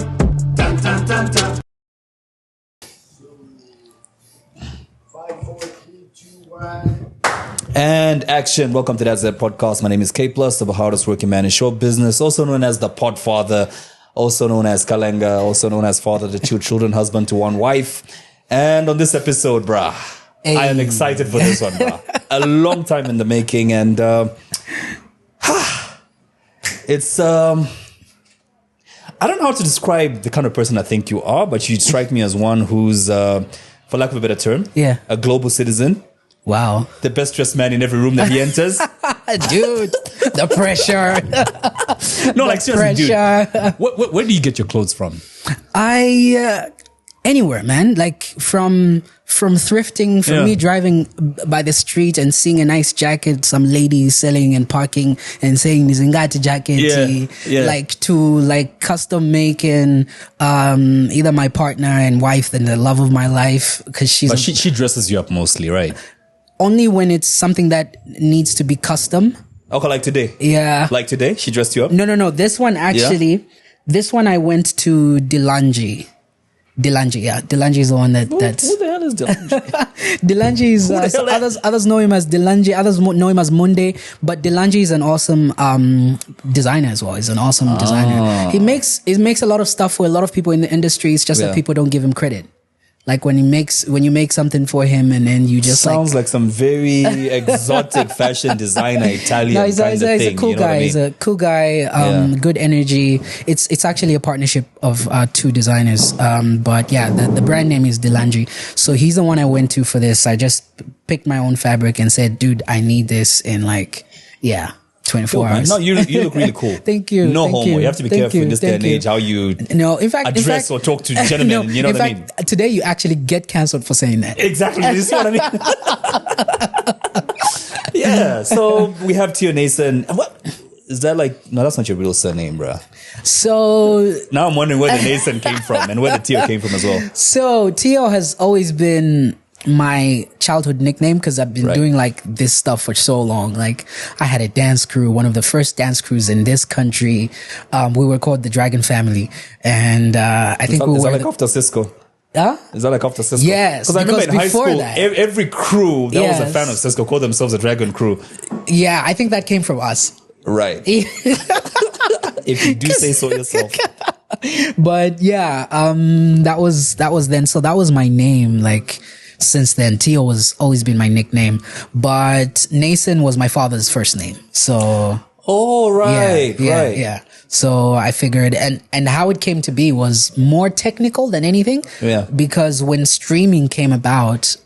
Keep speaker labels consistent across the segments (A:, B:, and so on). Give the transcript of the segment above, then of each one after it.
A: Dun, dun, dun, dun.
B: 5, 4, 3, 2, 1.
C: And action. Welcome to TZP Podcast. My name is K+, the hardest working man in show business, also known as the Podfather, also known as Kalenga, also known as father to 2 children, husband to 1 wife. And on this episode, brah,
D: Hey.
C: I am excited for this one, brah. A long time in the making, and it's I don't know how to describe the kind of person I think you are, but you strike me as one who's, for lack of a better term,
D: Yeah.
C: a global citizen.
D: Wow.
C: The best dressed man in every room that he enters.
D: Dude, the pressure.
C: No, like seriously,
D: pressure.
C: dude. Where do you get your clothes from?
D: Anywhere, man. Like from thrifting, from me driving by the street and seeing a nice jacket, some lady selling and parking and saying Nizingati jacket, like to like custom making either my partner and wife and the love of my life, because
C: But she dresses you up mostly, right?
D: only when it's something that needs to be custom.
C: Okay, like today.
D: Yeah.
C: Like today, she dressed you up?
D: No. This one actually, this one I went to Delanji. Yeah. Delanji is the one that's...
C: Who the hell is Dylan?
D: Delanji is... others know him as Delanji. Others know him as Munde. But Delanji is an awesome designer as well. He's an awesome designer. He makes a lot of stuff for a lot of people in the industry. It's just that people don't give him credit. Like when you make something for him and then you just
C: Sounds like some very exotic fashion designer Italian
D: no, he's
C: kind of thing.
D: a cool
C: you know
D: guy.
C: what I mean?
D: He's a cool guy. Good energy. It's actually a partnership of 2 designers. But yeah, the brand name is Delanji. So he's the one I went to for this. I just picked my own fabric and said, dude, I need this in 24
C: Man,
D: hours.
C: no, you look really cool.
D: Thank you.
C: No
D: thank
C: homo. You have to be
D: thank
C: careful
D: you,
C: in this day
D: thank
C: and
D: you.
C: age how you
D: No, in fact,
C: address or talk to gentlemen.
D: no,
C: you know
D: in
C: what I
D: fact,
C: mean?
D: today you actually get cancelled for saying that.
C: Exactly. You see what I mean? Yeah. So we have Tio Nason. And what is that like? No, that's not your real surname, bruh.
D: So
C: Now I'm wondering where the Nason came from and where the Tio came from as well.
D: So Tio has always been my childhood nickname because I've been doing like this stuff for so long. Like I had a dance crew, one of the first dance crews in this country. We were called the Dragon Family, and I think we
C: Is
D: were
C: that like after Cisco?
D: Huh?
C: Is that like after Cisco?
D: Yes,
C: Because I remember in high
D: before
C: school,
D: that-
C: every crew that was a
D: Yes.
C: fan of Cisco called themselves a Dragon Crew.
D: Yeah, I think that came from us.
C: Right. If you do say so yourself.
D: But yeah, that was then. So that was my name. Like since then, Tio was always been my nickname. But Nason was my father's first name. So
C: Oh, right. Right.
D: yeah. So I figured, and how it came to be was more technical than anything.
C: Yeah.
D: Because when streaming came about,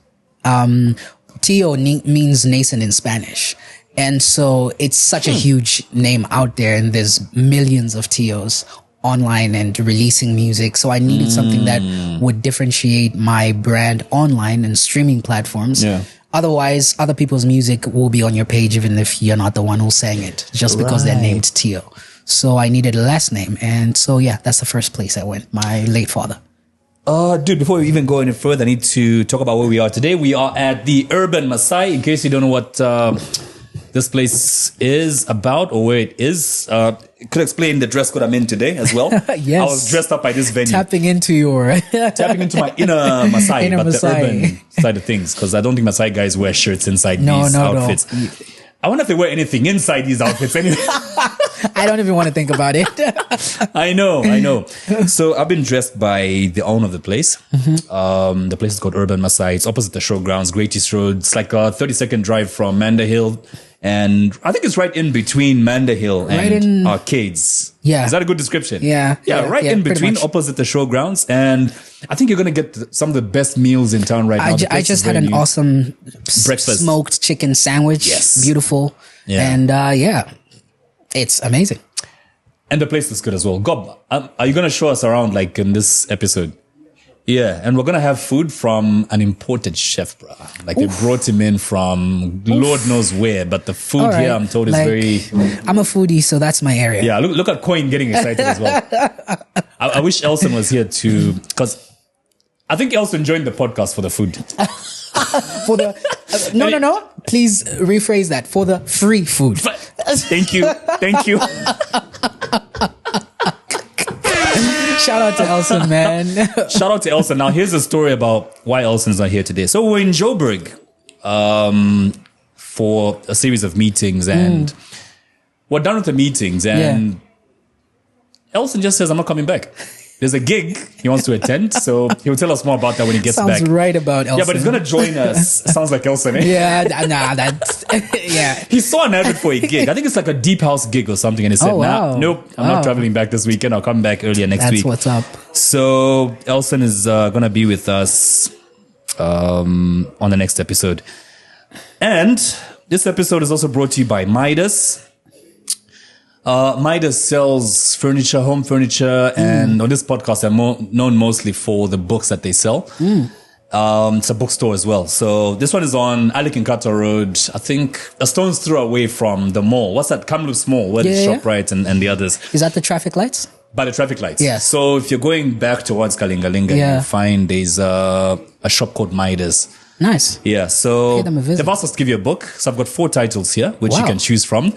D: Tio means Nason in Spanish. And so it's such a huge name out there, and there's millions of Tios online and releasing music. So I needed something that would differentiate my brand online and streaming platforms.
C: Yeah.
D: Otherwise, other people's music will be on your page even if you're not the one who sang it, just because they're named Tio. So I needed a last name. And so, yeah, that's the first place I went, my late father.
C: Dude, before we even go any further, I need to talk about where we are today. We are at the Urban Maasai. In case you don't know what this place is about or where it is, could explain the dress code I'm in today as well.
D: Yes.
C: I was dressed up by this venue.
D: Tapping into my
C: inner Maasai,
D: Inner
C: but
D: Maasai.
C: the urban side of things, because I don't think Maasai guys wear shirts inside these outfits.
D: No.
C: I wonder if they wear anything inside these outfits anyway.
D: I don't even want to think about it.
C: I know. So I've been dressed by the owner of the place. The place is called Urban Maasai. It's opposite the showgrounds, Great East Road. It's like a 30-second drive from Manda Hill. And I think it's right in between Manda Hill and Arcades.
D: Yeah.
C: Is that a good description?
D: Yeah,
C: Right in
D: pretty
C: between,
D: much.
C: opposite the showgrounds. And I think you're going to get some of the best meals in town right now. The
D: I
C: place
D: just
C: is
D: had
C: very
D: an
C: new.
D: awesome
C: Breakfast.
D: smoked chicken sandwich.
C: Yes.
D: Beautiful.
C: Yeah.
D: And it's amazing.
C: And the place is good as well. Gob, are you going to show us around like in this episode? Yeah, and we're gonna have food from an imported chef, bro. Like they brought him in from Lord knows where, but the food
D: All right.
C: here, I'm told, is
D: Like,
C: very.
D: I'm a foodie, so that's my area.
C: Yeah, look at Coin getting excited as well. I wish Elson was here too, because I think Elson joined the podcast for the food.
D: For the no. Please rephrase that. For the free food.
C: Thank you.
D: Shout out to Elson, man.
C: Shout out to Elson. Now, here's a story about why Elson's not here today. So we're in Joburg for a series of meetings, and we're done with the meetings, and Elson just says, I'm not coming back. There's a gig he wants to attend, so he'll tell us more about that when he gets
D: Sounds
C: back.
D: right about Elson.
C: Yeah, but he's going to join us. Sounds like Elson, eh?
D: Yeah, nah, that's yeah.
C: He saw an advert for a gig. I think it's like a deep house gig or something. And he said,
D: Oh, wow.
C: nope, I'm not traveling back this weekend. I'll come back earlier next week.
D: That's what's up.
C: So Elson is going to be with us on the next episode. And this episode is also brought to you by Midas. Midas sells furniture, home furniture, and on this podcast, they're known mostly for the books that they sell. It's a bookstore as well. So this one is on Alikinkata Road, I think a stone's throw away from the mall. What's that? Kamloops Mall, where the ShopRite and the others.
D: Is that the traffic lights?
C: By the traffic lights.
D: Yes.
C: So if you're going back towards Kalingalinga, you'll find there's a shop called Midas.
D: Nice.
C: Yeah. So
D: Pay them a visit.
C: they've asked us to give you a book. So I've got 4 titles here, which you can choose from.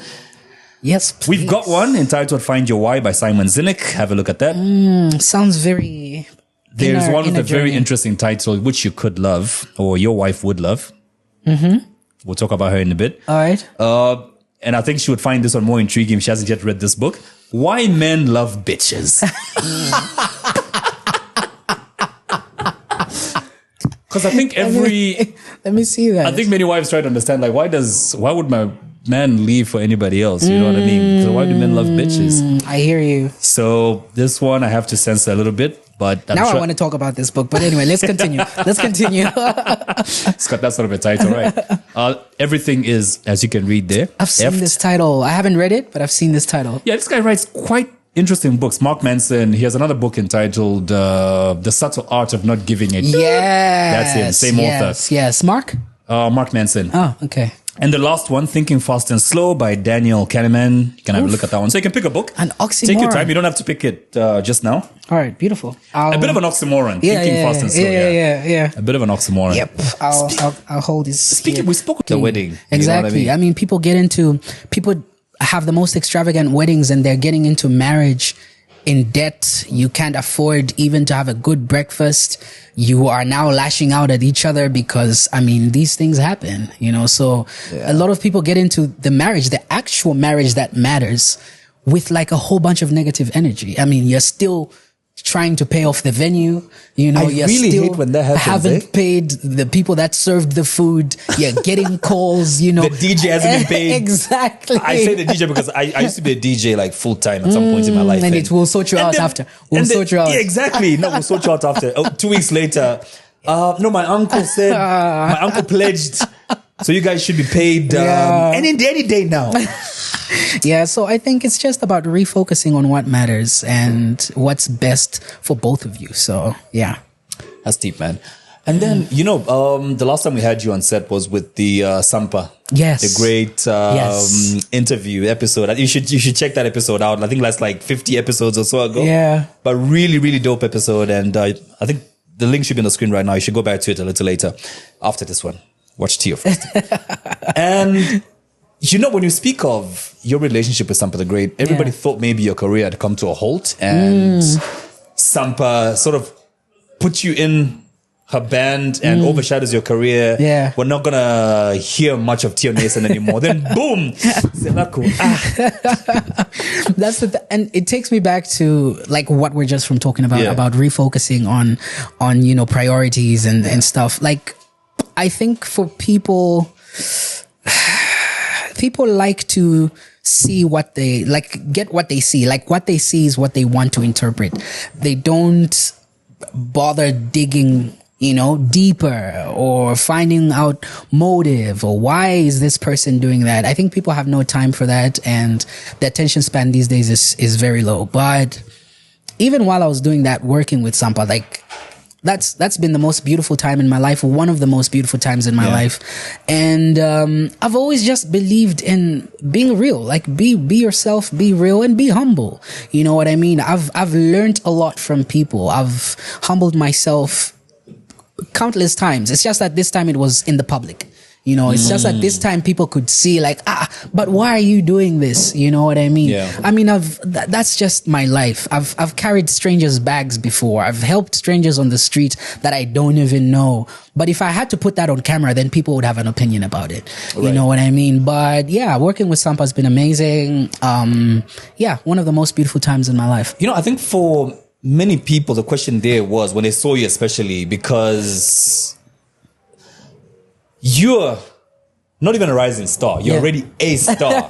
D: Yes, please.
C: We've got one entitled Find Your Why by Simon Sinek. Have a look at that.
D: Sounds very...
C: There's one with a very
D: journey.
C: interesting title, which you could love, or your wife would love. We'll talk about her in a bit.
D: All right.
C: And I think she would find this one more intriguing if she hasn't yet read this book. Why Men Love Bitches. Because I think
D: Let me see that.
C: I think many wives try to understand, like, why would my man leave for anybody else? You know what I mean? So why do men love bitches?
D: I hear you.
C: So this one I have to censor a little bit, but
D: Now I want to talk about this book, but anyway, let's continue.
C: It's got that sort of a title, right? Everything is, as you can read there.
D: I've seen this title. I haven't read it, but I've seen this title.
C: Yeah, this guy writes quite interesting books. Mark Manson, he has another book entitled The Subtle Art of Not Giving a
D: Yes.
C: That's him, same author.
D: Yes. Mark
C: Manson.
D: Oh, okay.
C: And the last one, Thinking Fast and Slow by Daniel Kahneman. You can have a look at that one. So you can pick a book.
D: An oxymoron.
C: Take your time. You don't have to pick it just now.
D: All right, beautiful.
C: A bit of an oxymoron. Thinking Fast and Slow.
D: Yeah.
C: A bit of an oxymoron.
D: Yep. I'll hold this.
C: Speaking, we spoke at the wedding.
D: Exactly.
C: You know what
D: I mean, people have the most extravagant weddings and they're getting into marriage in debt. You can't afford even to have a good breakfast. You are now lashing out at each other because, I mean, these things happen, you know? So a lot of people get into the marriage, the actual marriage that matters, with like a whole bunch of negative energy. I mean, you're still trying to pay off the venue, you know,
E: I really
D: still
E: hate when that happens,
D: haven't paid the people that served the food. You're getting calls, you know.
C: The DJ hasn't been paid.
D: Exactly.
C: I say the DJ because I used to be a DJ like full time at some point in my life.
D: And it will sort you out after. We'll sort you out.
C: Yeah, exactly. No, we'll sort you out after. 2 weeks later. No, my uncle said, my uncle pledged. So you guys should be paid any day now.
D: Yeah, so I think it's just about refocusing on what matters and what's best for both of you. So, yeah.
C: That's deep, man. And then, you know, the last time we had you on set was with the Sampa.
D: Yes.
C: The great interview episode. You should check that episode out. I think that's like 50 episodes or so ago.
D: Yeah.
C: But really, really dope episode. And I think the link should be on the screen right now. You should go back to it a little later after this one. Watch Tio first. And... you know, when you speak of your relationship with Sampa the Great, everybody thought maybe your career had come to a halt and Sampa sort of put you in her band and overshadows your career.
D: Yeah.
C: We're not going to hear much of Tio Nason anymore. Then boom!
D: That's and it takes me back to like what we're just from talking about refocusing on, you know, priorities and stuff. Like, I think for people like to see what they like, get what they see. Like what they see is what they want to interpret. They don't bother digging, you know, deeper or finding out motive or why is this person doing that. I think people have no time for that, and the attention span these days is very low. But even while I was doing that, working with Sampa, like that's been the most beautiful time in my life, one of the most beautiful times in my life. And I've always just believed in being real, like be yourself, be real, and be humble. You know what I mean? I've learned a lot from people. I've humbled myself countless times. It's just that this time it was in the public. You know, it's just that this time people could see like, but why are you doing this? You know what I mean? Yeah. I mean, that's just my life. I've carried strangers' bags before. I've helped strangers on the street that I don't even know. But if I had to put that on camera, then people would have an opinion about it. Right. You know what I mean? But yeah, working with Sampa has been amazing. Yeah, one of the most beautiful times in my life.
C: You know, I think for many people, the question there was when they saw you, especially because you're not even a rising star. You're already a star.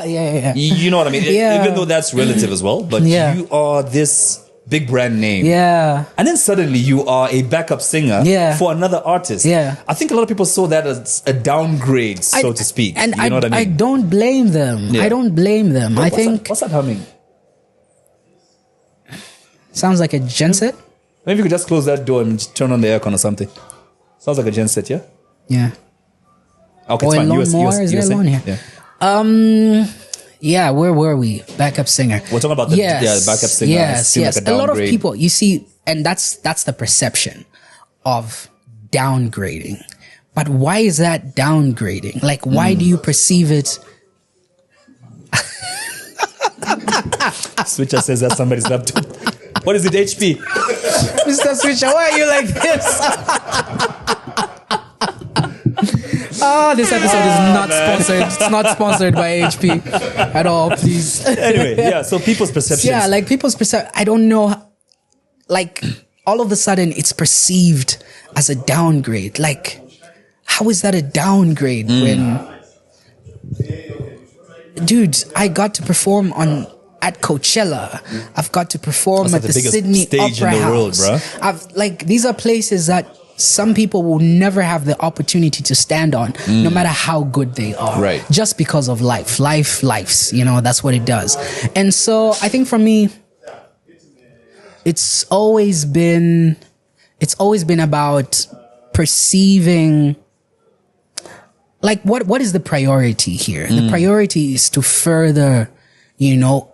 D: Yeah.
C: You know what I mean? Even though that's relative as well, but you are this big brand name.
D: Yeah.
C: And then suddenly you are a backup singer for another artist.
D: Yeah.
C: I think a lot of people saw that as a downgrade, so to speak.
D: And
C: you know what I mean?
D: I don't blame them.
C: Yeah.
D: I don't blame them.
C: But what's that humming?
D: Sounds like a genset.
C: Maybe you could just close that door and just turn on the aircon or something. Sounds like a genset, yeah?
D: Yeah.
C: Okay,
D: or
C: it's fine.
D: Is there a lawn here?
C: Yeah.
D: Yeah, where were we? backup singer.
C: We're talking about the backup singer.
D: Yes.
C: Like
D: a lot of people, you see, and that's the perception of downgrading. But why is that downgrading? Like, why do you perceive it?
C: Switcher says that's somebody's laptop. What is it, HP?
D: Mr. Switcher, why are you like this? This episode is not sponsored. It's not sponsored by HP at all, please.
C: Anyway, yeah, so people's perceptions.
D: Yeah, like people's perception. I don't know. Like, all of a sudden, it's perceived as a downgrade. Like, how is that a downgrade when... Dude, I got to perform at Coachella. I've got to perform at the Sydney
C: stage
D: Opera
C: in the
D: House.
C: World, bro.
D: These are places that some people will never have the opportunity to stand on, no matter how good they are.
C: Right.
D: Just because of lives, you know, that's what it does. And so I think for me, it's always been about perceiving, like, what is the priority here? The priority is to further, you know,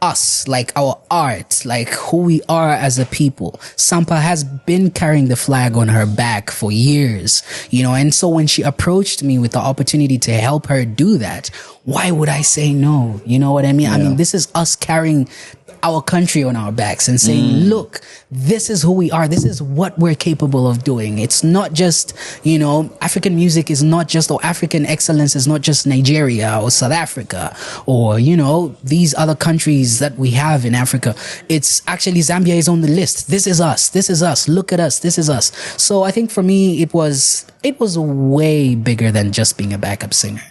D: us, like our art, like who we are as a people. Sampa has been carrying the flag on her back for years, you know, and so when she approached me with the opportunity to help her do that, why would I say no? You know what I mean? Yeah. I mean, this is us carrying our country on our backs and saying, look, this is who we are. This is what we're capable of doing. It's not just, you know, African music is not just, or African excellence is not just Nigeria or South Africa or, you know, these other countries that we have in Africa. It's actually Zambia is on the list. This is us. This is us. Look at us. This is us. So I think for me, it was way bigger than just being a backup singer.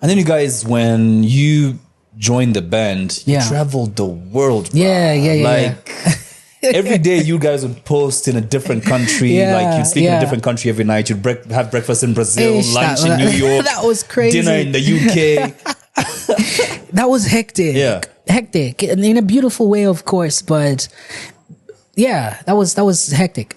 C: And then you guys, when you joined the band, you traveled the world.
D: Yeah.
C: Like every day you guys would post in a different country. Like you'd sleep in a different country every night. You'd have breakfast in Brazil, lunch in New York.
D: That was crazy.
C: Dinner in the UK.
D: That was hectic.
C: Yeah.
D: Hectic. In a beautiful way, of course. But yeah, that was hectic.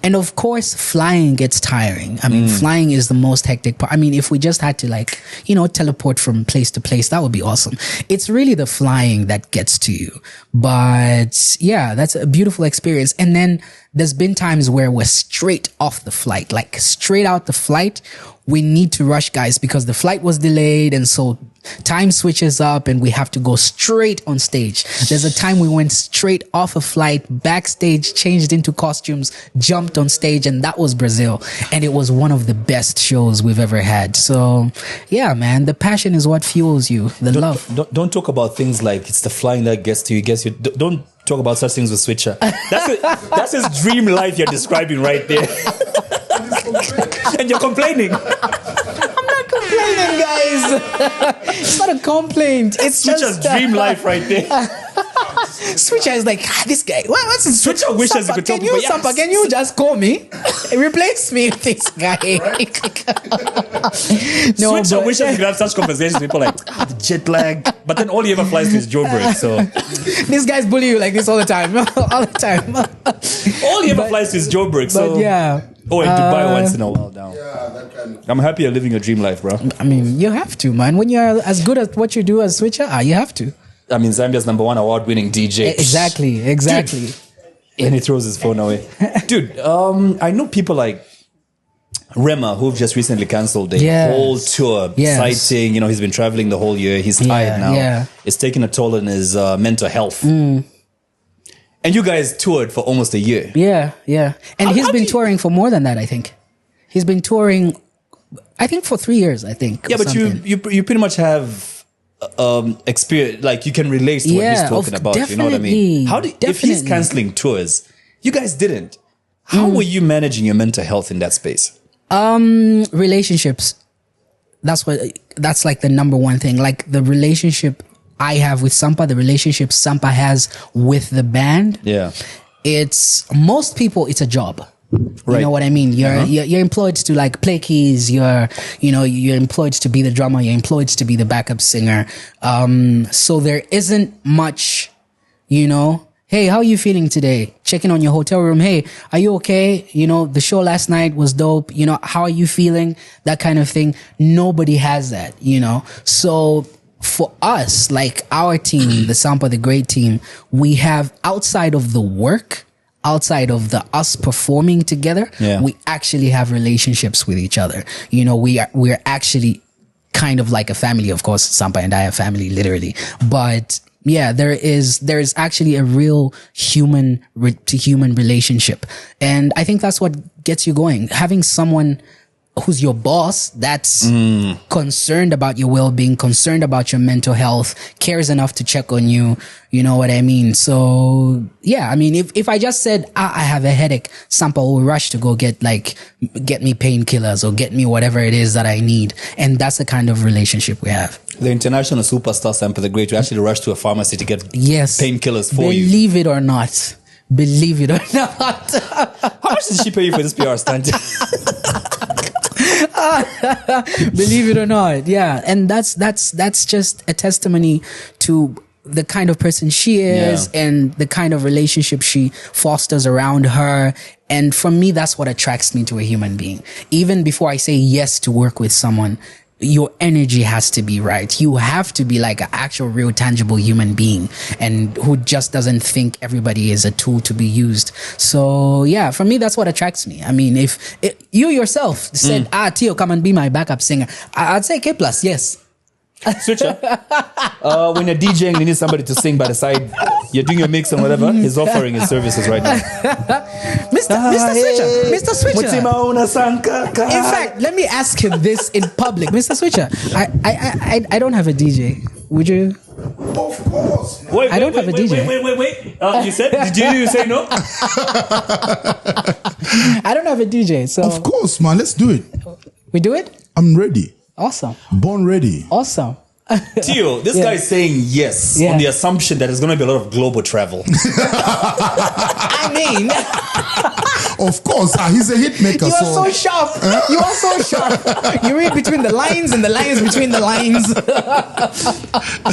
D: And of course, flying gets tiring. I mean, flying is the most hectic part. I mean, if we just had to, like, you know, teleport from place to place, that would be awesome. It's really the flying that gets to you. But yeah, that's a beautiful experience. And then there's been times where we're straight off the flight, like straight out the flight. We need to rush, guys, because the flight was delayed. And so time switches up and we have to go straight on stage. There's a time we went straight off a flight, backstage, changed into costumes, jumped on stage, and that was Brazil. And it was one of the best shows we've ever had. So yeah, man, the passion is what fuels you, love.
C: Don't talk about things like it's the flying that gets you. Don't talk about such things with Switcher. That's his dream life you're describing right there. And you're complaining.
D: I'm not complaining, guys. It's not a complaint. It's
C: Switcher's
D: just
C: dream life right there.
D: Switcher is like, this guy. What's his
C: Switcher wishes he could tell people,
D: Sampa, can you just call me? Replace me with this guy. No,
C: Switcher
D: but-
C: wishes he could have such conversations. People like the jet lag, but then all he ever flies to is Joburg. So
D: These guys bully you like this all the time. All the time.
C: all he ever flies to is Joburg. So
D: But yeah.
C: oh, and Dubai once in a while now.
B: Yeah, that kind of.
C: I'm happy you're living your dream life, bro.
D: I mean, you have to, man. When you're as good at what you do as Switcher, you have to.
C: I mean, Zambia's #1 award-winning DJ.
D: Exactly.
C: And he throws his phone away. Dude, I know people like Rema who've just recently cancelled a
D: Yes.
C: whole tour,
D: Yes.
C: citing, he's been traveling the whole year. He's tired now.
D: yeah.
C: It's taking a toll on his mental health. And you guys toured for almost a year.
D: Yeah. And he's
C: how
D: been
C: do you-
D: touring for more than that, I think. He's been touring, I think, for 3 years, I think.
C: Yeah,
D: or
C: but
D: something.
C: you pretty much have experience, like you can relate to what he's
D: Yeah,
C: talking
D: of-
C: about. You know what I mean?
D: definitely,
C: If he's
D: definitely.
C: canceling tours, you guys didn't. How were you managing your mental health in that space?
D: Relationships. That's like the number one thing. Like the relationship I have with Sampa, the relationship Sampa has with the band.
C: Yeah.
D: It's most people, it's a job. You
C: Right.
D: know what I mean? You're employed to like play keys. You're employed to be the drummer. You're employed to be the backup singer. So there isn't much, hey, how are you feeling today? Checking on your hotel room. Hey, are you okay? The show last night was dope. How are you feeling? That kind of thing. Nobody has that, So for us, like our team, the Sampa the Great team, we have outside of the work, outside of us performing together,
C: Yeah.
D: we actually have relationships with each other. We're actually kind of like a family. Of course, Sampa and I are family, literally. But yeah, there is actually a real human to human relationship. And I think that's what gets you going. Having someone who's your boss that's concerned about your well-being, concerned about your mental health, cares enough to check on you. You know what I mean? So yeah, I mean, if I just said, I have a headache, Sampa will rush to go get me painkillers or get me whatever it is that I need. And that's the kind of relationship we have.
C: The international superstar Sampa the Great, you actually rush to a pharmacy to get
D: Yes.
C: painkillers for you.
D: Believe it or not. Believe it or not.
C: How much did she pay you for this PR stunt?
D: Believe it or not. Yeah. And that's just a testimony to the kind of person she is
C: Yeah.
D: and the kind of relationship she fosters around her. And for me, that's what attracts me to a human being. Even before I say yes to work with someone, your energy has to be right. You have to be like an actual, real, tangible human being and who just doesn't think everybody is a tool to be used. So yeah, for me, that's what attracts me. I mean, if you yourself said, Tio, come and be my backup singer, I'd say K+, yes.
C: Switcher. When you're DJing, you need somebody to sing by the side. You're doing your mix and whatever. He's offering his services right now.
D: Mr. Switcher. In fact, let me ask him this in public. Mr. Switcher, I don't have a DJ. Would you?
B: Of course.
C: Wait,
D: I don't have a DJ.
C: Wait. You said? Did you say no?
D: I don't have a DJ. So
B: Of course, man. Let's do it.
D: we do it?
B: I'm ready.
D: Awesome.
B: Born ready.
D: Awesome.
C: Tio, this guy is saying yes
D: Yeah.
C: on the assumption that there's going to be a lot of global travel.
D: I mean,
B: Of course. He's a hit maker.
D: you are so sharp. You are so sharp. You read between the lines and the lines between the lines.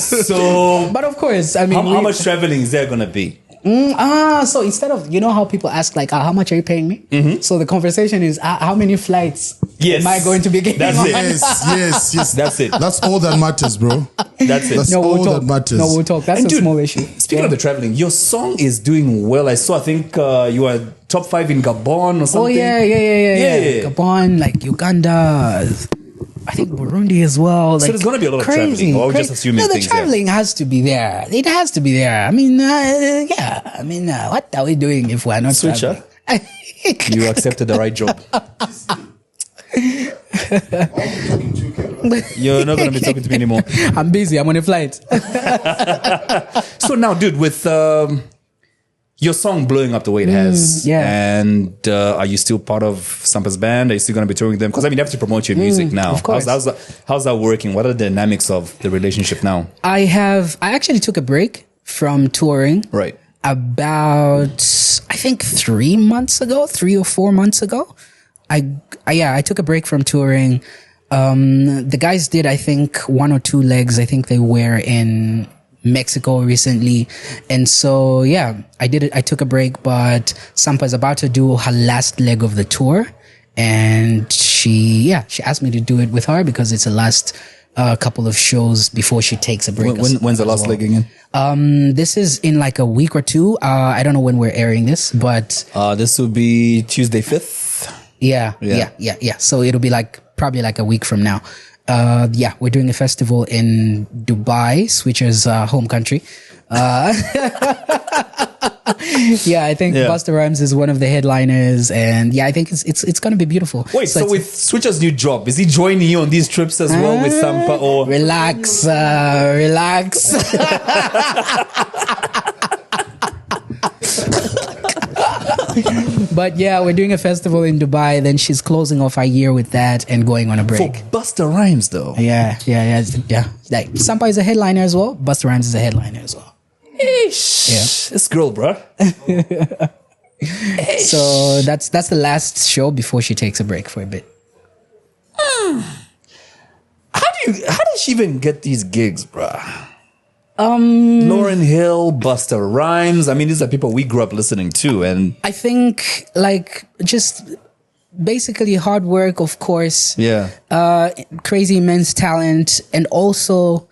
C: So,
D: But of course, I mean,
C: how much traveling is there going to be?
D: So instead of, how people ask like, how much are you paying me? So the conversation is, how many flights
C: Yes.
D: am I going to be getting
C: That's
D: on?
C: it.
B: Yes.
C: That's it.
B: That's all that matters, bro.
C: That's it.
B: That's
D: No,
B: all
D: we'll talk.
B: that matters.
D: No, we'll talk. That's
C: And
D: a
C: dude,
D: small issue.
C: Speaking of the traveling, your song is doing well. I think you are top 5 in Gabon or something.
D: Oh yeah.
C: Yeah.
D: Gabon, like Uganda, I think Burundi as well. Like,
C: there's gonna be a lot of traveling, or are we just assuming
D: No, the
C: things
D: traveling has to be there. It has to be there. I mean, what are we doing if we're not
C: Switcher.
D: traveling?
C: You accepted the right job. You're not going to be talking to me anymore.
D: I'm busy. I'm on a flight.
C: So now, dude, with your song blowing up the way it has,
D: yeah.
C: and are you still part of Sampa's band? Are you still going to be touring with them? Because I mean, you have to promote your music now.
D: of course.
C: How's that working? What are the dynamics of the relationship now?
D: I actually took a break from touring.
C: Right.
D: About, I think 3 or 4 months ago. I took a break from touring. The guys did, I think, 1 or 2 legs. I think they were in Mexico recently. And so, yeah, I did it. I took a break, but Sampa is about to do her last leg of the tour. And she asked me to do it with her because it's the last couple of shows before she takes a break.
C: When's the last leg again?
D: This is in like a week or 2. I don't know when we're airing this, but
C: this will be Tuesday 5th.
D: Yeah. So it'll be probably like a week from now. We're doing a festival in Dubai, which is home country. I think Busta Rhymes is one of the headliners, and I think it's going to be beautiful.
C: Wait, so with Switcher's new job, is he joining you on these trips as well with Sampa? Or
D: relax. But yeah, we're doing a festival in Dubai. Then she's closing off our year with that and going on a break.
C: For Busta Rhymes, though.
D: Yeah. Like Sampa is a headliner as well. Busta Rhymes is a headliner as well.
C: Ish. Yeah. This girl, bro.
D: So that's the last show before she takes a break for a bit.
C: How did she even get these gigs, bro? Lauryn Hill, Busta Rhymes. I mean, these are people we grew up listening to, and
D: I think just basically hard work, of course.
C: Yeah.
D: Crazy immense talent, and also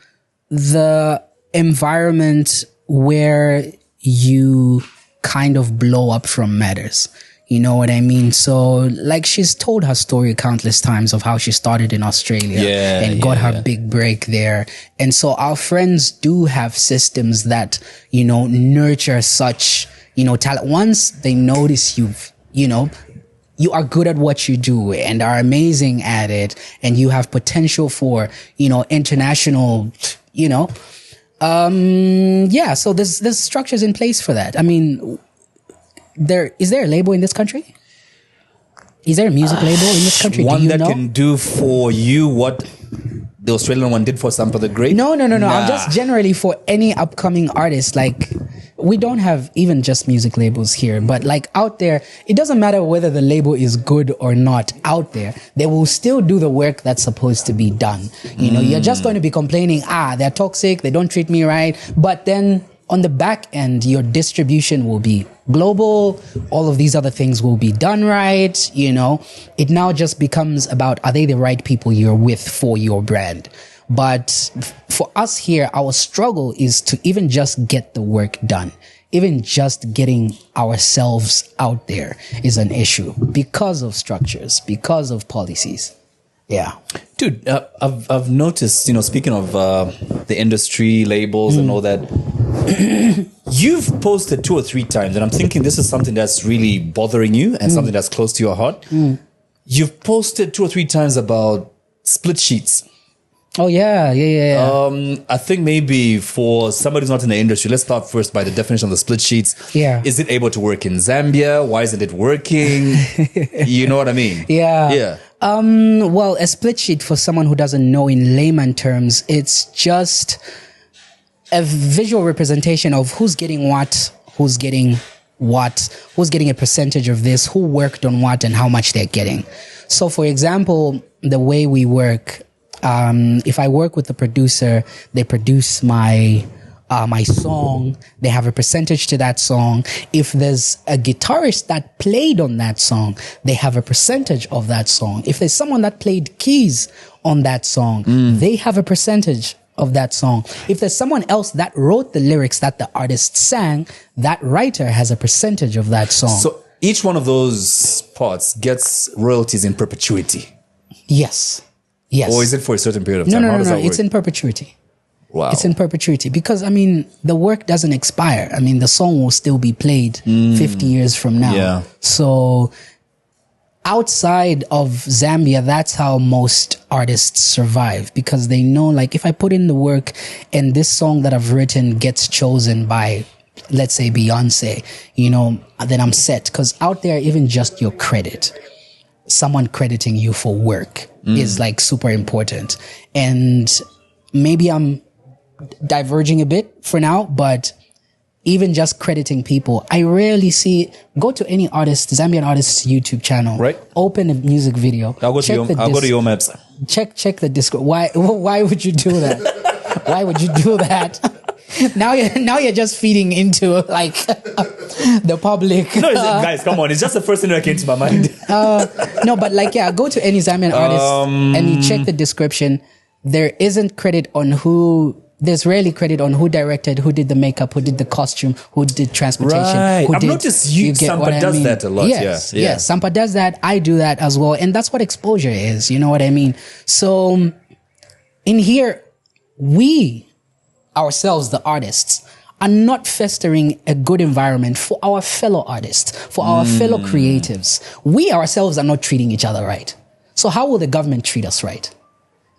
D: the environment where you kind of blow up from matters. You know what I mean? So she's told her story countless times of how she started in Australia and got her big break there. And so our friends do have systems that, nurture such, talent. Once they notice you are good at what you do and are amazing at it, and you have potential for, international, so there's structures in place for that. I mean, is there a label in this country? Is there a music label in this country?
C: One
D: do you
C: that
D: know?
C: can do for you what the Australian one did for Sampa the Great?
D: No.
C: Nah.
D: I'm just generally for any upcoming artist. We don't have even just music labels here, but out there, it doesn't matter whether the label is good or not. Out there, they will still do the work that's supposed to be done. You're just going to be complaining, they're toxic, they don't treat me right. But then on the back end, your distribution will be global. All of these other things will be done right. It now just becomes about, are they the right people you're with for your brand? But for us here, our struggle is to even just get the work done. Even just getting ourselves out there is an issue because of structures, because of policies. Yeah.
C: Dude, I've noticed, speaking of the industry labels and all that, you've posted 2 or 3 times, and I'm thinking this is something that's really bothering you and something that's close to your heart. You've posted 2 or 3 times about split sheets.
D: Oh, yeah.
C: I think maybe for somebody who's not in the industry, let's start first by the definition of the split sheets.
D: Yeah.
C: Is it able to work in Zambia? Why isn't it working? You know what I mean?
D: Yeah. Well, a split sheet, for someone who doesn't know in layman terms, it's just a visual representation of who's getting what, who's getting a percentage of this, who worked on what, and how much they're getting. So, for example, the way we work, if I work with the producer, they produce my song, they have a percentage to that song. If there's a guitarist that played on that song, they have a percentage of that song. If there's someone that played keys on that song, they have a percentage of that song. If there's someone else that wrote the lyrics that the artist sang, that writer has a percentage of that song.
C: So each one of those parts gets royalties in perpetuity.
D: Yes.
C: Or is it for a certain period of time?
D: No.
C: How does that work?
D: It's in perpetuity.
C: Wow.
D: It's in perpetuity because, the work doesn't expire. The song will still be played 50 years from now.
C: Yeah.
D: So outside of Zambia, that's how most artists survive, because they know, if I put in the work and this song that I've written gets chosen by, let's say, Beyonce, then I'm set. Because out there, even just your credit, someone crediting you for work is super important. And maybe I'm diverging a bit for now, but even just crediting people. I rarely see it. Go to any artist, Zambian artist's YouTube channel.
C: Right.
D: Open a music video.
C: I'll go to your maps.
D: Check the disc. Why would you do that? Why would you do that? Now you're just feeding into like the public.
C: No, guys, come on. It's just the first thing that came to my mind.
D: No, but like, yeah, go to any Zambian artist and you check the description. There isn't credit on there's rarely credit on who directed, who did the makeup, who did the costume, who did transportation.
C: Right.
D: Who
C: I've noticed Sampa does that a lot.
D: Yes,
C: yeah.
D: yes. Sampa does that. I do that as well. And that's what exposure is. You know what I mean? So in here, we ourselves, the artists, are not festering a good environment for our fellow artists, for our fellow creatives. We ourselves are not treating each other right. So how will the government treat us right?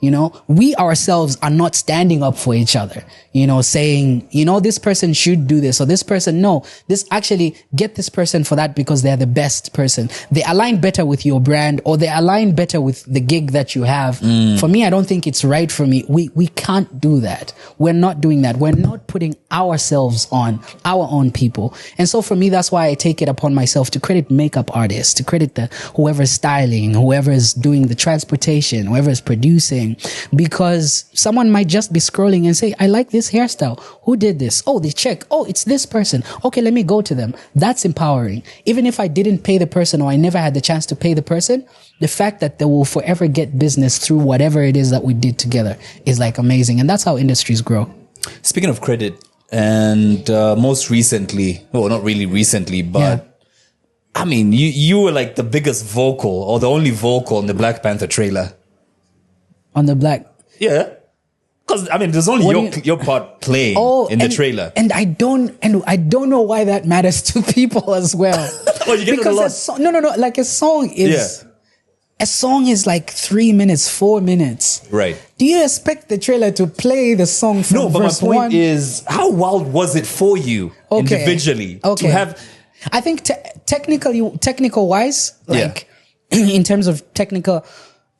D: You know, we ourselves are not standing up for each other, you know, saying, you know, this person should do this or this person, no, this actually get this person for that because they're the best person. They align better with your brand or they align better with the gig that you have. For me, I don't think it's right for me. We can't do that. We're not doing that. We're not putting ourselves on our own people. And so for me, that's why I take it upon myself to credit makeup artists, to credit whoever's styling, whoever's doing the transportation, whoever's producing. Because someone might just be scrolling and say, I like this hairstyle. Who did this? Oh, they check. Oh, it's this person. Okay, let me go to them. That's empowering. Even if I didn't pay the person or I never had the chance to pay the person, the fact that they will forever get business through whatever it is that we did together is like amazing. And that's how industries grow.
C: Speaking of credit, and most recently, well, not really recently, but I mean, you were like the biggest vocal or the only vocal in the Black Panther trailer.
D: On the Black.
C: Yeah. Because, I mean, there's only your part playing in the trailer.
D: And I don't know why that matters to people as well.
C: Oh, you get because
D: no. Like a song is, a song is like 3 minutes, 4 minutes.
C: Right.
D: Do you expect the trailer to play the song from verse 1?
C: No, but my point is, how wild was it for you individually to have?
D: I think technical wise, like in terms of technical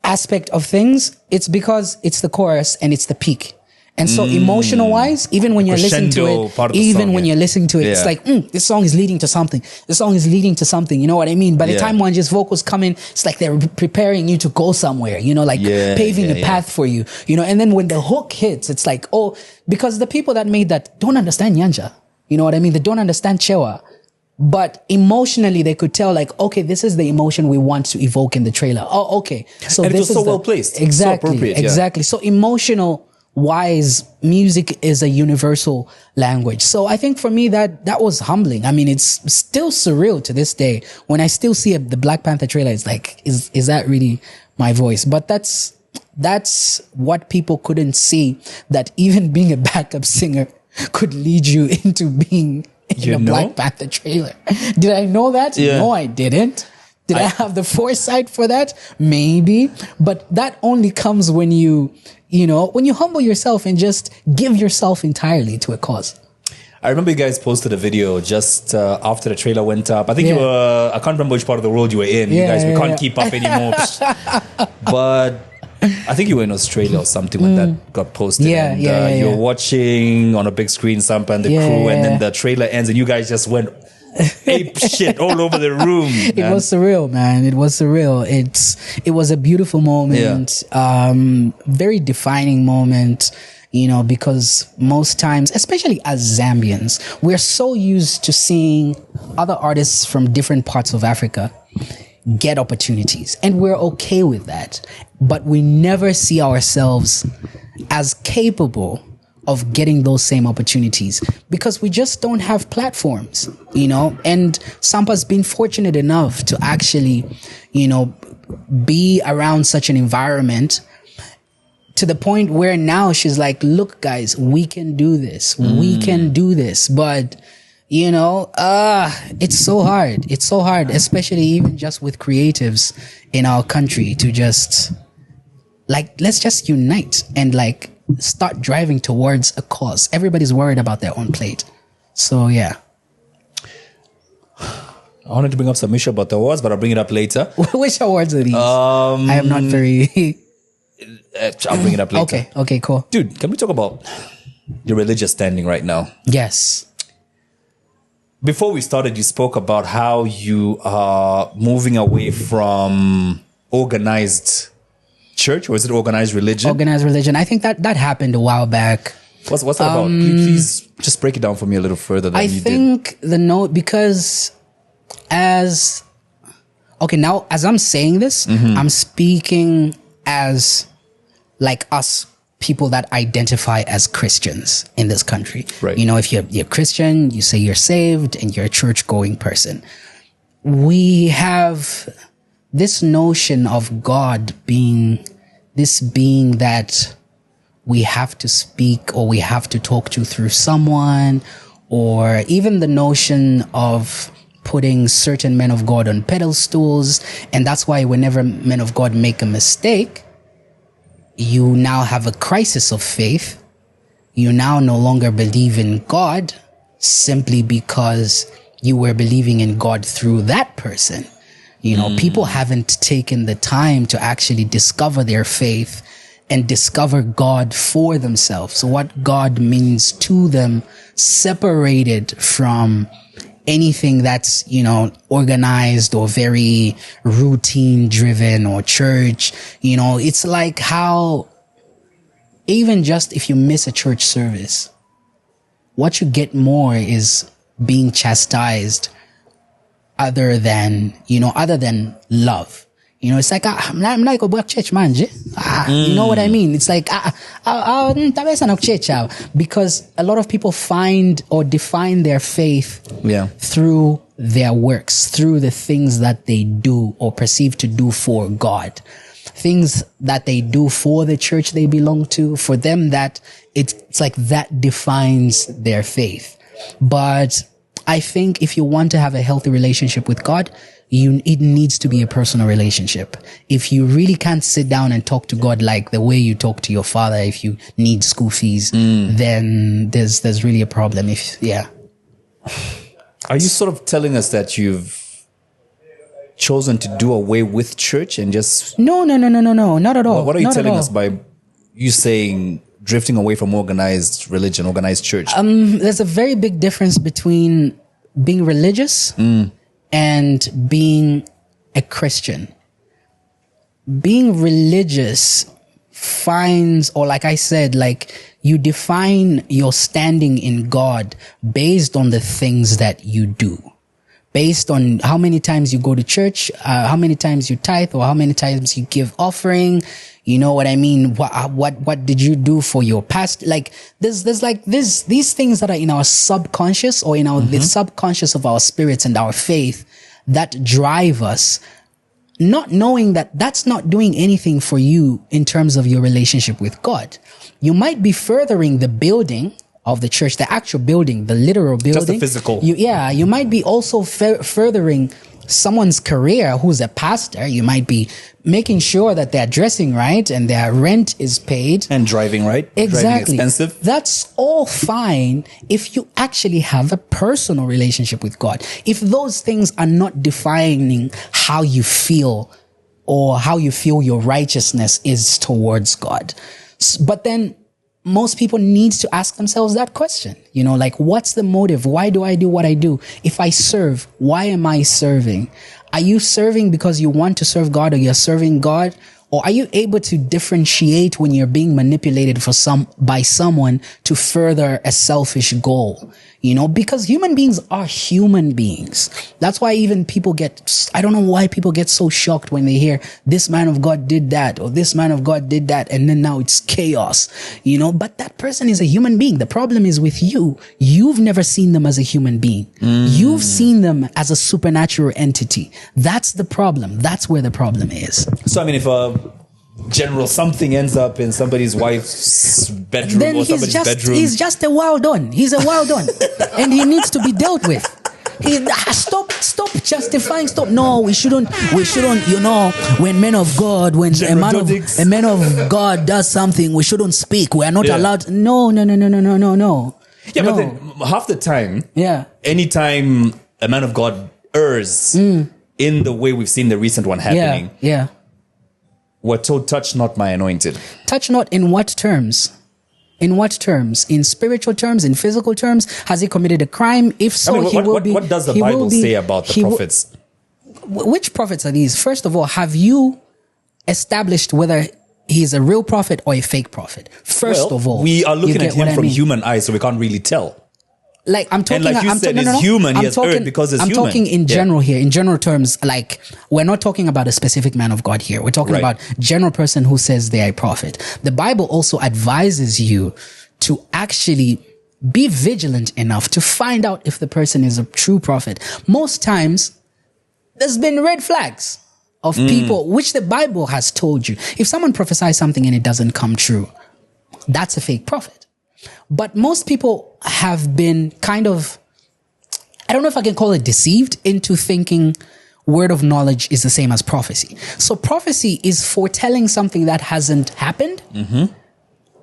D: aspect of things, it's because it's the chorus and it's the peak. And so emotional wise, even when you're listening to it, you're listening to it, it's like, this song is leading to something. This song is leading to something. You know what I mean? By the time one just vocals come in, it's like they're preparing you to go somewhere, you know, like paving the path for you, you know, and then when the hook hits, it's like, oh, because the people that made that don't understand Nyanja. You know what I mean? They don't understand Chewa. But emotionally, they could tell like, okay, this is the emotion we want to evoke in the trailer. Oh, okay. So
C: and
D: this
C: it was so well placed.
D: Exactly.
C: So
D: exactly. So emotional wise, music is a universal language. So I think for me that was humbling. I mean, it's still surreal to this day. When I still see the Black Panther trailer, it's like, is that really my voice? But that's what people couldn't see, that even being a backup singer could lead you into being in a Black Panther trailer. Did I know that?
C: Yeah.
D: No, I didn't. Did I have the foresight for that? Maybe. But that only comes when when you humble yourself and just give yourself entirely to a cause.
C: I remember you guys posted a video just after the trailer went up. I think you were, I can't remember which part of the world you were in. You guys, we can't keep up anymore. But I think you were in Australia or something when that got posted. You're watching on a big screen Sampa and the crew, and then the trailer ends and you guys just went ape shit all over the room.
D: It was surreal, man. It was surreal. It was a beautiful moment, very defining moment, you know, because most times, especially as Zambians, we're so used to seeing other artists from different parts of Africa get opportunities, and we're okay with that, but we never see ourselves as capable of getting those same opportunities because we just don't have platforms, you know. And Sampa's been fortunate enough to actually, you know, be around such an environment to the point where now she's like, look guys, we can do this. We can do this. But you know, it's so hard. It's so hard, especially even just with creatives in our country to just like, let's just unite and like start driving towards a cause. Everybody's worried about their own plate. So yeah.
C: I wanted to bring up some issue about the awards, but I'll bring it up later.
D: Which awards are these? I am not very...
C: I'll bring it up later.
D: Okay, cool.
C: Dude, can we talk about your religious standing right now?
D: Yes.
C: before we started, you spoke about how you are moving away from organized church, or is it organized religion?
D: Organized religion. I think that happened a while back.
C: What's that about? Can you please just break it down for me a little further than
D: I
C: you did?
D: think because now as I'm saying this, I'm speaking as like us people that identify as Christians in this country.
C: Right.
D: You know, if you're Christian, you say you're saved and you're a church going person. We have this notion of God being this being that we have to speak or we have to talk to through someone, or even the notion of putting certain men of God on pedestals. And that's why whenever men of God make a mistake, you now have a crisis of faith. You now no longer believe in God simply because you were believing in God through that person. You know, people haven't taken the time to actually discover their faith and discover God for themselves. So what God means to them, separated from anything that's, you know, organized or very routine driven or church. You know, it's like how even just if you miss a church service, what you get more is being chastised other than love. You know, it's like, I'm like a black church man, you know what I mean? It's like, because a lot of people find or define their faith through their works, through the things that they do or perceive to do for God. Things that they do for the church they belong to, for them that it's like that defines their faith. But I think if you want to have a healthy relationship with God, it needs to be a personal relationship. If you really can't sit down and talk to God like the way you talk to your father, if you need school fees, then there's really a problem.
C: Are you sort of telling us that you've chosen to do away with church and just...
D: No, not at all.
C: What are you telling us by you saying drifting away from organized religion, organized church?
D: There's a very big difference between being religious and being a Christian. Being religious finds, or like I said, like you define your standing in God based on the things that you do. Based on how many times you go to church, how many times you tithe, or how many times you give offering. You know what I mean? What did you do for your past? Like there's these things that are in our subconscious or in the subconscious of our spirits and our faith that drive us, not knowing that that's not doing anything for you in terms of your relationship with God. You might be furthering the building of the church, the actual building, the literal building.
C: Just the physical.
D: You might be also furthering someone's career who's a pastor. You might be making sure that they're dressing right and their rent is paid.
C: And driving right.
D: Exactly.
C: Driving expensive.
D: That's all fine if you actually have a personal relationship with God. If those things are not defining how you feel or how you feel your righteousness is towards God. But then most people need to ask themselves that question. You know, like, what's the motive? Why do I do what I do? If I serve, why am I serving? Are you serving because you want to serve God, or you're serving God? Or are you able to differentiate when you're being manipulated by someone to further a selfish goal? You know, because human beings are human beings. That's why even I don't know why people get so shocked when they hear this man of God did that, or this man of God did that, and then now it's chaos, you know, but that person is a human being. The problem is with you. You've never seen them as a human being. You've seen them as a supernatural entity. That's the problem. That's where the problem is.
C: So, I mean, if something ends up in somebody's wife's bedroom
D: then
C: or somebody's bedroom.
D: He's just a wild one. He's a wild one. And he needs to be dealt with. Stop justifying. No, we shouldn't, you know, when men of God, when a man of God does something, we shouldn't speak. We are not allowed. No.
C: Yeah,
D: No.
C: but then half the time, anytime a man of God errs in the way we've seen the recent one happening, we're told, touch not my anointed.
D: Touch not in what terms? In what terms? In spiritual terms? In physical terms? Has he committed a crime? If so, he will be.
C: What does the Bible say about the prophets?
D: Which prophets are these? First of all, have you established whether he's a real prophet or a fake prophet? First of all,
C: we are looking at him from human eyes, so we can't really tell.
D: Like I'm talking,
C: and like you said, he's human. He has earth because it's human.
D: I'm talking in general here, in general terms. Like we're not talking about a specific man of God here. We're talking about general person who says they are a prophet. The Bible also advises you to actually be vigilant enough to find out if the person is a true prophet. Most times, there's been red flags of people, which the Bible has told you. If someone prophesies something and it doesn't come true, that's a fake prophet. But most people have been kind of, I don't know if I can call it deceived into thinking word of knowledge is the same as prophecy. So prophecy is foretelling something that hasn't happened,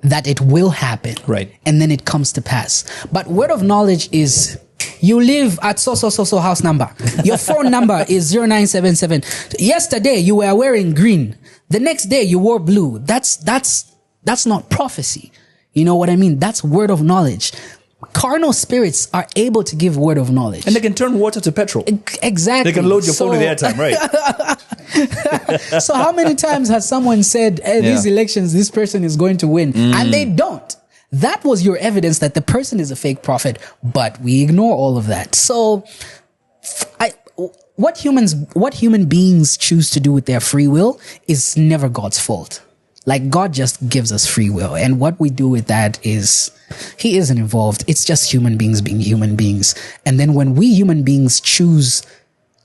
D: that it will happen.
C: Right.
D: And then it comes to pass. But word of knowledge is, you live at so house number. Your phone number is 0977. Yesterday you were wearing green. The next day you wore blue. That's not prophecy. You know what I mean? That's word of knowledge. Carnal spirits are able to give word of knowledge.
C: And they can turn water to petrol.
D: Exactly.
C: They can load your phone with airtime, right?
D: So how many times has someone said, hey, these elections, this person is going to win? And they don't. That was your evidence that the person is a fake prophet, but we ignore all of that. So what human beings choose to do with their free will is never God's fault. Like God just gives us free will. And what we do with that is, he isn't involved. It's just human beings being human beings. And then when we human beings choose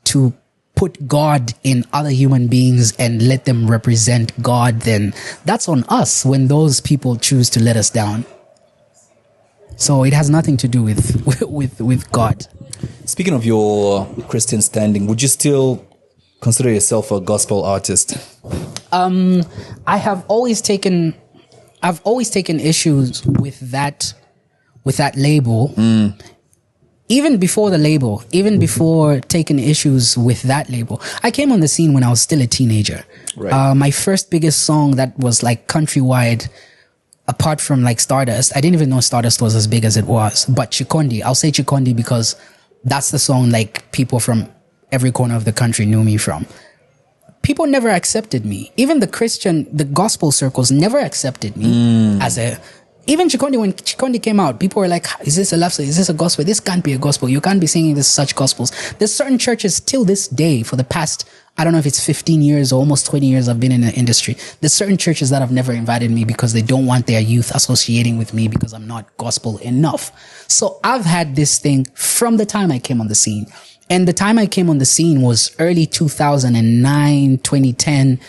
D: to put God in other human beings and let them represent God, then that's on us when those people choose to let us down. So it has nothing to do with God.
C: Speaking of your Christian standing, would you still consider yourself a gospel artist?
D: I've always taken issues with that label. Even before the label, even before taking issues with that label, I came on the scene when I was still a teenager.
C: Right.
D: My first biggest song that was like countrywide, apart from like Stardust, I didn't even know Stardust was as big as it was. But Chikondi, I'll say Chikondi because that's the song like people from every corner of the country knew me from. People never accepted me. Even the gospel circles never accepted me even Chikondi, when Chikondi came out, people were like, is this a love song? Is this a gospel? This can't be a gospel. You can't be singing this such gospels. There's certain churches till this day, for the past, I don't know if it's 15 years or almost 20 years I've been in the industry. There's certain churches that have never invited me because they don't want their youth associating with me because I'm not gospel enough. So I've had this thing from the time I came on the scene. And the time I came on the scene was early 2009, 2010.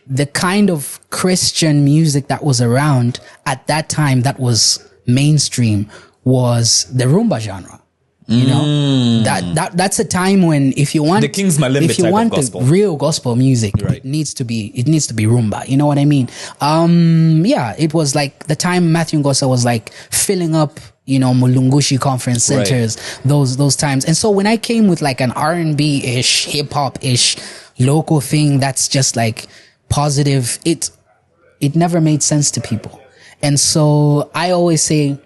D: The kind of Christian music that was around at that time that was mainstream was the rumba genre. You know, that's a time when if you want
C: the King's Malembe
D: if you
C: type
D: want
C: of gospel.
D: the real gospel music,
C: Right.
D: it needs to be rumba. You know what I mean? It was like the time Matthew Ngosa was like filling up, you know, Mulungushi conference centers, those times. And so when I came with like an R&B-ish, hip-hop-ish local thing that's just like positive, it never made sense to people. And so I always say,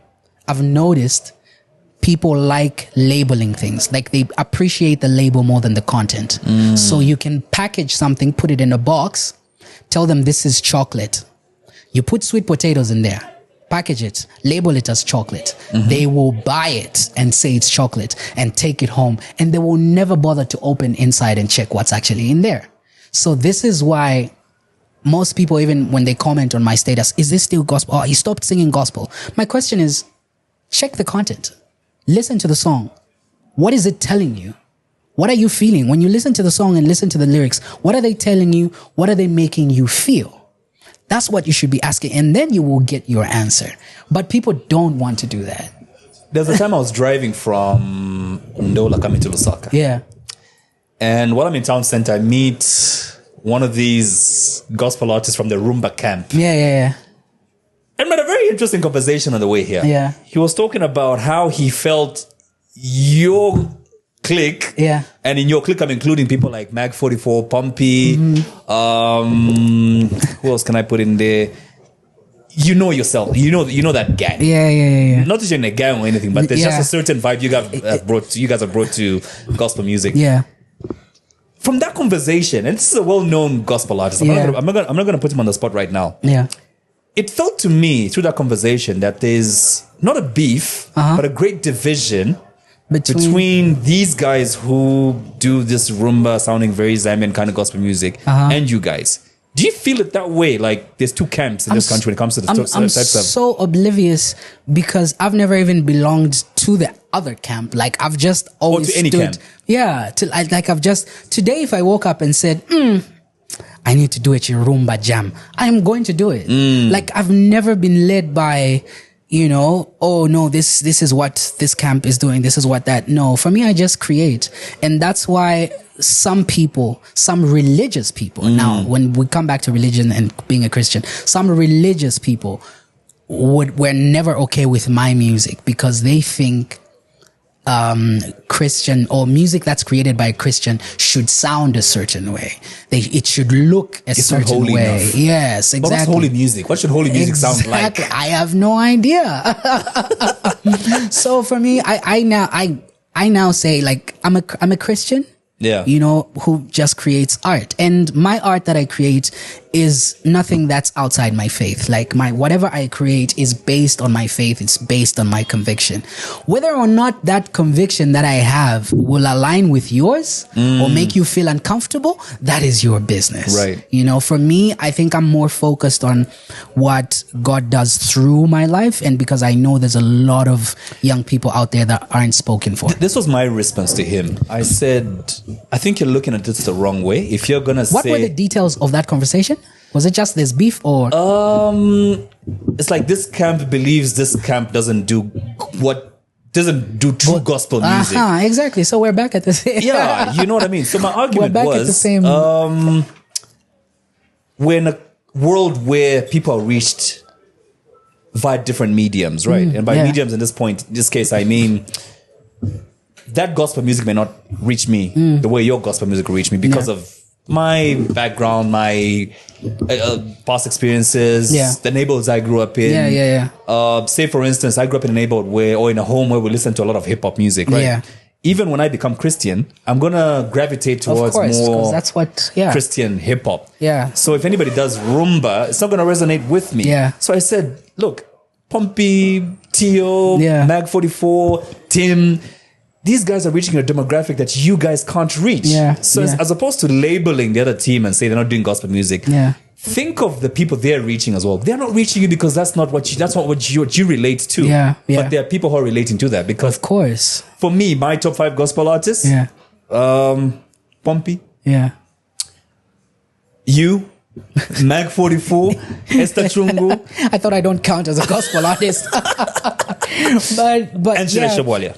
D: I've noticed people like labeling things. Like they appreciate the label more than the content. So you can package something, put it in a box, tell them this is chocolate. You put sweet potatoes in there, package it, label it as chocolate. They will buy it and say it's chocolate and take it home. And they will never bother to open inside and check what's actually in there. So this is why most people, even when they comment on my status, is this still gospel? Oh, he stopped singing gospel. My question is, check the content. Listen to the song. What is it telling you? What are you feeling? When you listen to the song and listen to the lyrics, what are they telling you? What are they making you feel? That's what you should be asking. And then you will get your answer. But people don't want to do that.
C: There's a time I was driving from Ndola coming to Lusaka.
D: Yeah.
C: And while I'm in town center, I meet one of these gospel artists from the Rumba camp.
D: Yeah.
C: And we had a very interesting conversation on the way here.
D: Yeah.
C: He was talking about how he felt your clique.
D: Yeah.
C: And in your clique, I'm including people like Mag44, Pumpy. Who else can I put in there? you know yourself. You know that gang.
D: Yeah.
C: Not that you're in a gang or anything, but there's
D: Yeah.
C: just a certain vibe you guys have brought to gospel music.
D: Yeah.
C: From that conversation, and this is a well-known gospel artist. I'm not gonna put him on the spot right now.
D: Yeah.
C: It felt to me through that conversation that there's not a beef, but a great division between these guys who do this rumba sounding very Zambian kind of gospel music and you guys. Do you feel it that way? Like there's two camps in this country when it comes to the types of...
D: so oblivious because I've never even belonged to the other camp. Like I've just always
C: to any
D: stood,
C: camp.
D: Yeah. Today if I woke up and said, I need to do a Chirumba jam, I'm going to do it. Like I've never been led by, oh no, this is what this camp is doing. This is what that. No, for me, I just create. And that's why some religious people, now when we come back to religion and being a Christian, some religious people were never okay with my music because they think Christian or music that's created by a Christian should sound a certain way. It should look a certain way.
C: Enough.
D: Yes, exactly.
C: But what's holy music? What should holy music sound like?
D: I have no idea. So for me, I now say like I'm a Christian.
C: Yeah.
D: Who just creates art. And my art that I create is nothing that's outside my faith. Like whatever I create is based on my faith. It's based on my conviction. Whether or not that conviction that I have will align with yours or make you feel uncomfortable, that is your business.
C: Right.
D: For me, I think I'm more focused on what God does through my life. And because I know there's a lot of young people out there that aren't spoken for.
C: This was my response to him. I said, I think you're looking at this the wrong way. If you're going to say...
D: What were the details of that conversation? Was it just this beef or?
C: It's like this camp believes this camp doesn't do true gospel music.
D: Exactly. So we're back at the same.
C: Yeah, you know what I mean. So my argument
D: we're back
C: was,
D: at the same.
C: we're in a world where people are reached via different mediums, right? And by mediums in this case, I mean that gospel music may not reach me the way your gospel music will reach me because of my background, my past experiences, the neighborhoods I grew up in. Say, for instance, I grew up in a neighborhood in a home where we listen to a lot of hip hop music, right?
D: Yeah.
C: Even when I become Christian, I'm going to gravitate towards more
D: that's what,
C: Christian hip hop.
D: Yeah.
C: So if anybody does rumba, it's not going to resonate with me.
D: Yeah.
C: So I said, look, Pompey, Tio,
D: Yeah.
C: Mag 44, Tim, these guys are reaching a demographic that you guys can't reach.
D: Yeah.
C: So
D: Yeah.
C: as opposed to labeling the other team and say they're not doing gospel music, think of the people they're reaching as well. They're not reaching you because that's not what you relate to.
D: Yeah.
C: But there are people who are relating to that because
D: Of course.
C: for me, my top 5 gospel artists, Pompey, you, Mag 44, Esther Chungu,
D: I thought I don't count as a gospel artist. but
C: and Shile Shabwalia.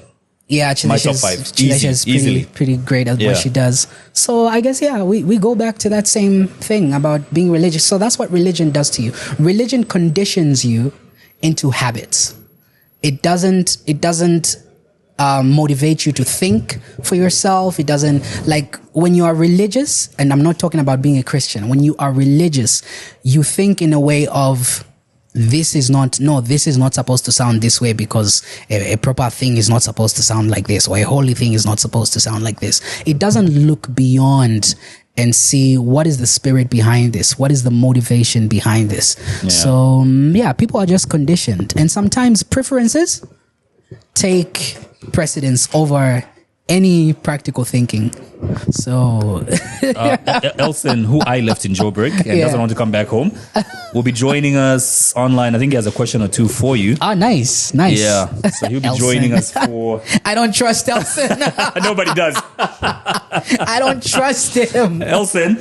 D: Yeah,
C: My top 5.
D: Chilesha's
C: Easily.
D: pretty great at what she does. So I guess, we go back to that same thing about being religious. So that's what religion does to you. Religion conditions you into habits. It doesn't motivate you to think for yourself. It doesn't, like when you are religious, and I'm not talking about being a Christian, when you are religious, you think in a way of, this is not supposed to sound this way because a proper thing is not supposed to sound like this, or a holy thing is not supposed to sound like this. It doesn't look beyond and see what is the spirit behind this, what is the motivation behind this. So people are just conditioned, and sometimes preferences take precedence over any practical thinking. So
C: Elson, who I left in Joburg and doesn't want to come back home, will be joining us online. I think he has a question or two for you.
D: Nice.
C: Yeah, so he'll be
D: Elson.
C: joining us for...
D: I don't trust Elson.
C: Nobody does.
D: I don't trust him.
C: Elson?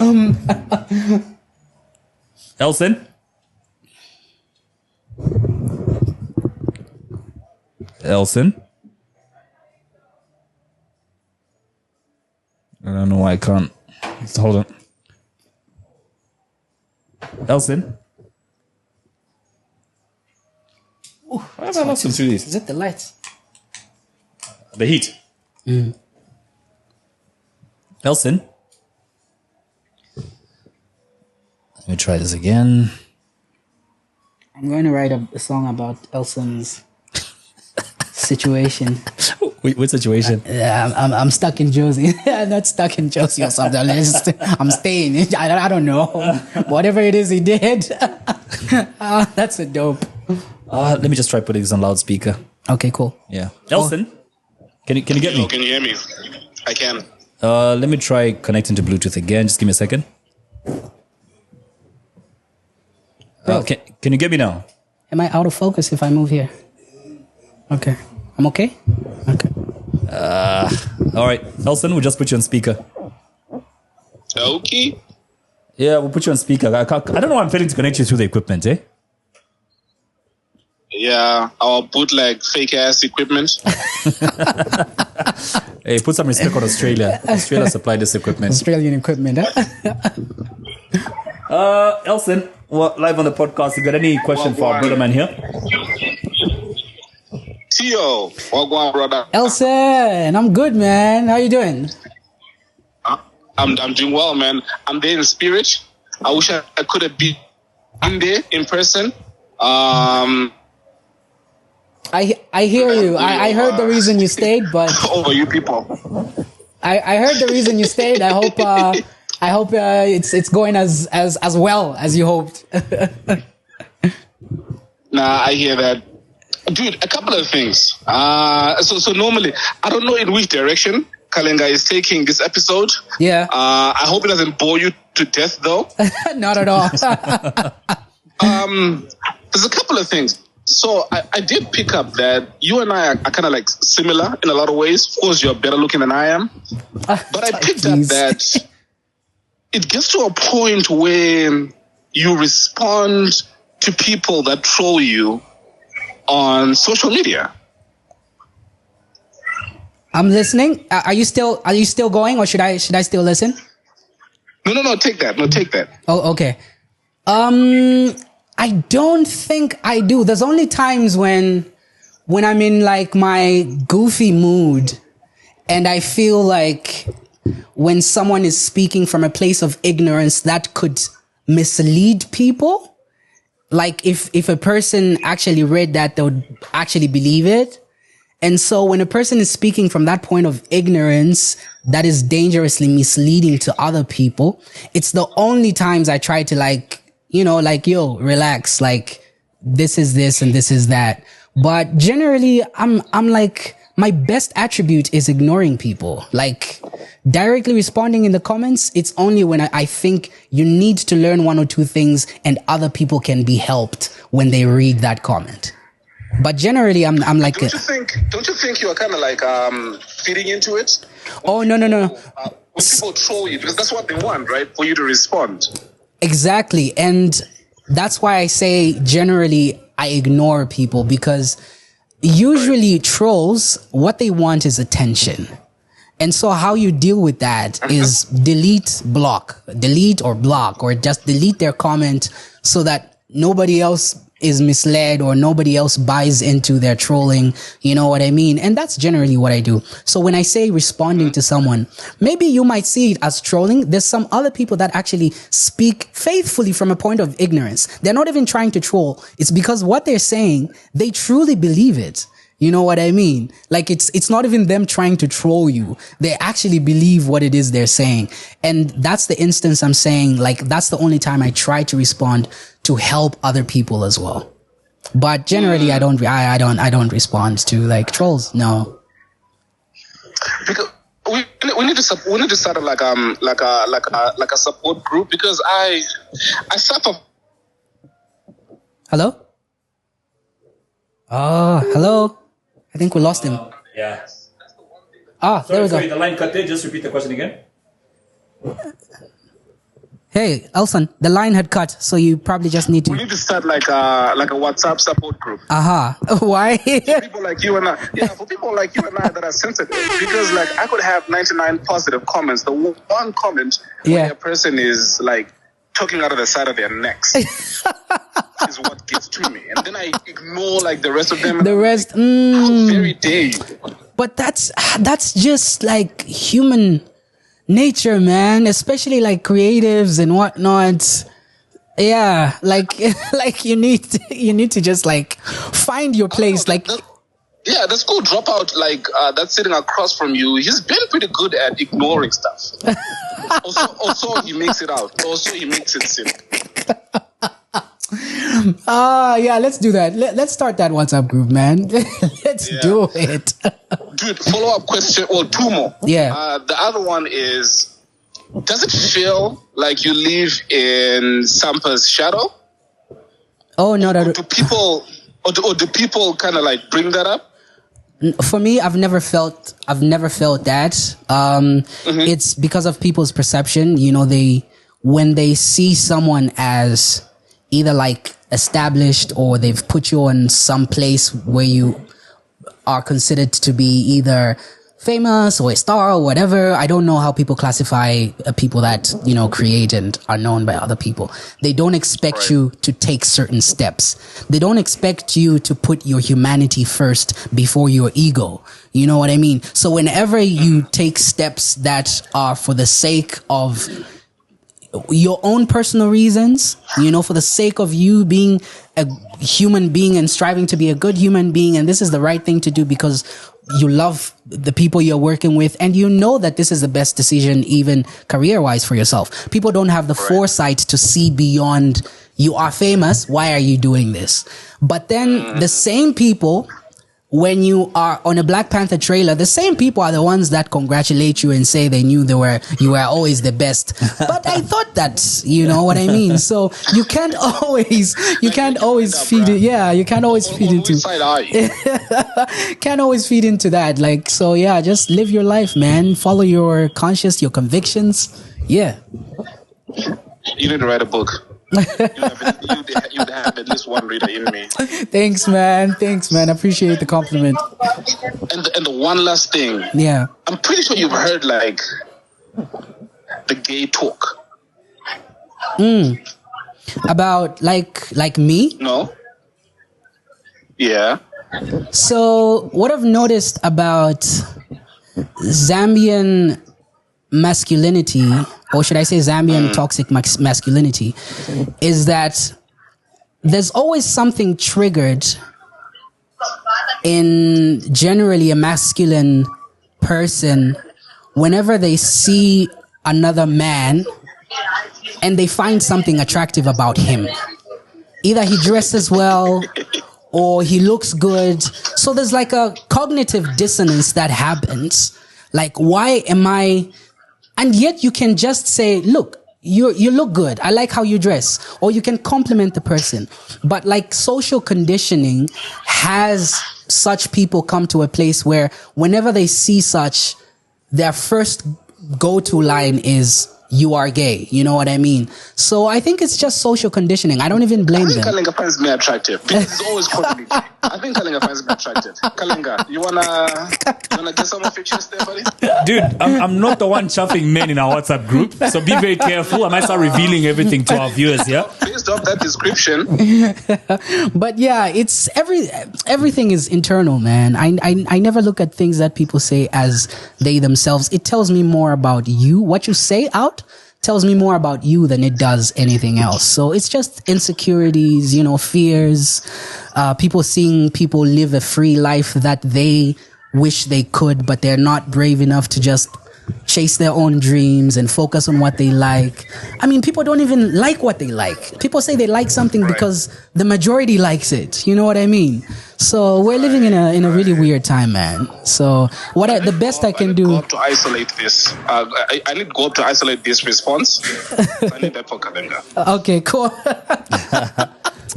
C: Elson? Elson? I don't know why I can't. Hold on. Elson? Why have I lost him through this?
D: Is it the lights?
C: The heat. Elson? Let me try this again.
D: I'm going to write a song about Elson's situation.
C: Wait, what situation?
D: I'm stuck in Josie. I'm not stuck in Josie or something. I'm staying. I don't know. Whatever it is he did. That's a dope.
C: Let me just try putting this on loudspeaker.
D: Okay, cool.
C: Yeah. Elson, can you get me?
E: Can you hear me? I can.
C: Let me try connecting to Bluetooth again. Just give me a second. Can you get me now?
D: Am I out of focus if I move here? Okay. I'm okay? Okay.
C: All right. Elson, we'll just put you on speaker.
E: Okay.
C: Yeah, we'll put you on speaker. I don't know why I'm failing to connect you through the equipment, eh?
E: Yeah, I'll put like fake ass equipment.
C: Hey, put some respect on Australia. Australia supplied this equipment.
D: Australian equipment, huh?
C: Elson, live on the podcast. You got any question for our brother man here?
E: Tio, wagwan brother.
D: Elson, I'm good, man. How you doing?
E: I'm doing well, man. I'm there in spirit. I wish I could have been there in person.
D: I hear you. I heard the reason you stayed, but
E: you people.
D: I heard the reason you stayed. I hope it's going as well as you hoped.
E: Nah, I hear that. Dude, a couple of things. So normally, I don't know in which direction Kalenga is taking this episode.
D: Yeah.
E: I hope it doesn't bore you to death, though.
D: Not at all.
E: There's a couple of things. So I did pick up that you and I are kind of like similar in a lot of ways. Of course, you're better looking than I am. But I picked up that it gets to a point where you respond to people that troll you on social media.
D: I'm listening. Are you still going, or should I still listen?
E: No, take that. No, take that.
D: Oh, okay. I don't think I do. There's only times when I'm in like my goofy mood and I feel like when someone is speaking from a place of ignorance that could mislead people. Like if a person actually read that, they would actually believe it. And so when a person is speaking from that point of ignorance that is dangerously misleading to other people, it's the only times I try to yo, relax, like this is this and this is that. But generally I'm like, my best attribute is ignoring people. Like directly responding in the comments, it's only when I think you need to learn one or two things and other people can be helped when they read that comment. But generally I'm like,
E: don't you think you're kind of like feeding into it?
D: Oh, no.
E: When people troll you, because that's what they want, right? For you to respond.
D: Exactly. And that's why I say generally I ignore people, because usually trolls, what they want is attention. And so how you deal with that is delete or block, or just delete their comment so that nobody else is misled or nobody else buys into their trolling. You know what I mean? And that's generally what I do. So when I say responding to someone, maybe you might see it as trolling. There's some other people that actually speak faithfully from a point of ignorance. They're not even trying to troll. It's because what they're saying, they truly believe it. You know what I mean? Like it's not even them trying to troll you. They actually believe what it is they're saying. And that's the instance I'm saying, like, that's the only time I try to respond to help other people as well. But generally I don't respond to like trolls. No.
E: Because we need to start like a support group, because I suffer.
D: Hello? Oh, hello. I think we lost him.
C: Yeah.
D: There we go.
C: Sorry, the line cut there. Just repeat the question again.
D: Hey, Elson, the line had cut, so you probably just need
E: We
D: to.
E: need to start like a WhatsApp support group.
D: Why?
E: People like you and I, for people like you and I that are sensitive, because like I could have 99 positive comments. The one comment where a person is like talking out of the side of their necks is what gets to me, and then I ignore like the rest of them.
D: The rest,
E: how very dare you?
D: But that's just like human nature, man. Especially like creatives and whatnot. Yeah, like like you need to just like find your place. Like
E: Yeah, the school dropout, like that's sitting across from you. He's been pretty good at ignoring stuff. also, he makes it out. Also, he makes it simple.
D: yeah, let's do that. Let's start that WhatsApp group, man. Let's do it.
E: Dude, follow-up question, or two more.
D: Yeah.
E: The other one is, does it feel like you live in Sampa's shadow?
D: Oh, no.
E: Do people, or do people kind of like bring that up?
D: For me, I've never felt that. It's because of people's perception. You know, when they see someone as either like established or they've put you on some place where you are considered to be either famous or a star or whatever. I don't know how people classify people that, you know, create and are known by other people. They don't expect you to take certain steps. They don't expect you to put your humanity first before your ego. You know what I mean? So whenever you take steps that are for the sake of your own personal reasons, you know, for the sake of you being a human being and striving to be a good human being, and this is the right thing to do because you love the people you're working with and you know that this is the best decision even career-wise for yourself. People don't have the foresight to see beyond, you are famous, why are you doing this? But then the same people, when you are on a Black Panther trailer, the same people are the ones that congratulate you and say they knew you were always the best. But I thought that, you know what I mean? So you can't always feed it. Yeah, you can't always feed into. Can't always feed into that. Like, so yeah, just live your life, man. Follow your conscience, your convictions. Yeah.
E: You need to write a book. You'd have at least one reader in me.
D: Thanks, man. I appreciate the compliment.
E: And the one last thing.
D: Yeah.
E: I'm pretty sure you've heard like the gay talk.
D: About like me?
E: No. Yeah.
D: So what I've noticed about Zambian masculinity, or should I say Zambian toxic masculinity, is that there's always something triggered in generally a masculine person whenever they see another man and they find something attractive about him. Either he dresses well or he looks good. So there's like a cognitive dissonance that happens. Like, why am I... And yet you can just say, look, you look good. I like how you dress. Or you can compliment the person. But like social conditioning has such people come to a place where whenever they see such, their first go-to line is, you are gay. You know what I mean? So I think it's just social conditioning. I don't even blame them.
E: I think Kalinga finds me attractive. Because he's always calling me gay. I think Kalinga finds me attractive. Kalinga, you wanna get some of your chest there, buddy?
C: Dude, I'm not the one chuffing men in our WhatsApp group, so be very careful. I might start revealing everything to our viewers, yeah?
E: Based off that description.
D: But yeah, it's everything is internal, man. I never look at things that people say as they themselves. It tells me more about you. What you say out tells me more about you than it does anything else. So it's just insecurities, you know, fears, people seeing people live a free life that they wish they could, but they're not brave enough to just chase their own dreams and focus on what they like. I mean, people don't even like what they like. People say they like something because the majority likes it. You know what I mean? So we're living in a really weird time, man. So the best I can do.
E: I need to isolate this. I need to go up to isolate this response. I need that for Kalinga.
D: Okay, cool.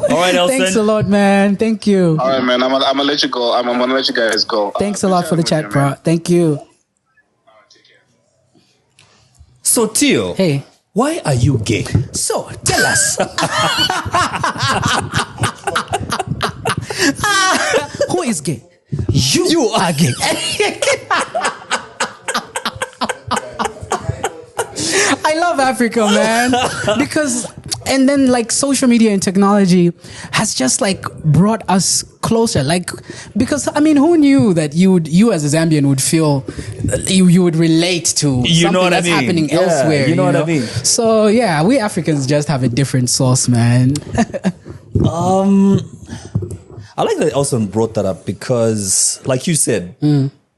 C: All right, Elson.
D: Thanks a lot, man. Thank you.
E: All right, man. I'm gonna let you go. I'm gonna let you guys go.
D: Thanks a lot for the chat, bro. Thank you.
C: So, Tio.
D: Hey.
C: Why are you gay?
D: So, tell us. Who is gay? You are gay. I love Africa, man. Because And then like social media and technology has just like brought us closer. Like, because I mean, who knew that you as a Zambian would feel, you would relate to something that's happening elsewhere.
C: You know what I mean?
D: So yeah, we Africans just have a different sauce, man.
C: I like that Elson brought that up because, like you said,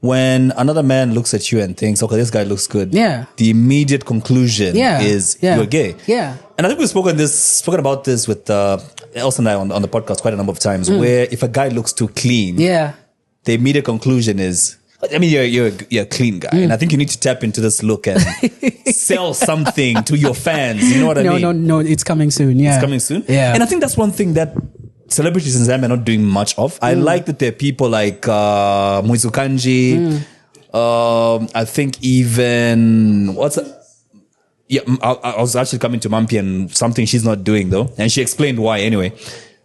C: when another man looks at you and thinks, okay, this guy looks good, the immediate conclusion is you're gay.
D: Yeah.
C: And I think we've spoken about this with Elson and I on the podcast quite a number of times, where if a guy looks too clean, the immediate conclusion is, I mean, you're a clean guy, and I think you need to tap into this look and sell something to your fans. You know what I mean?
D: No, it's coming soon. Yeah,
C: it's coming soon.
D: Yeah,
C: and I think that's one thing that celebrities in Zambia are not doing much of. I like that there are people like Muizu Kanji. I think even I was actually coming to Mampi and something she's not doing though, and she explained why anyway.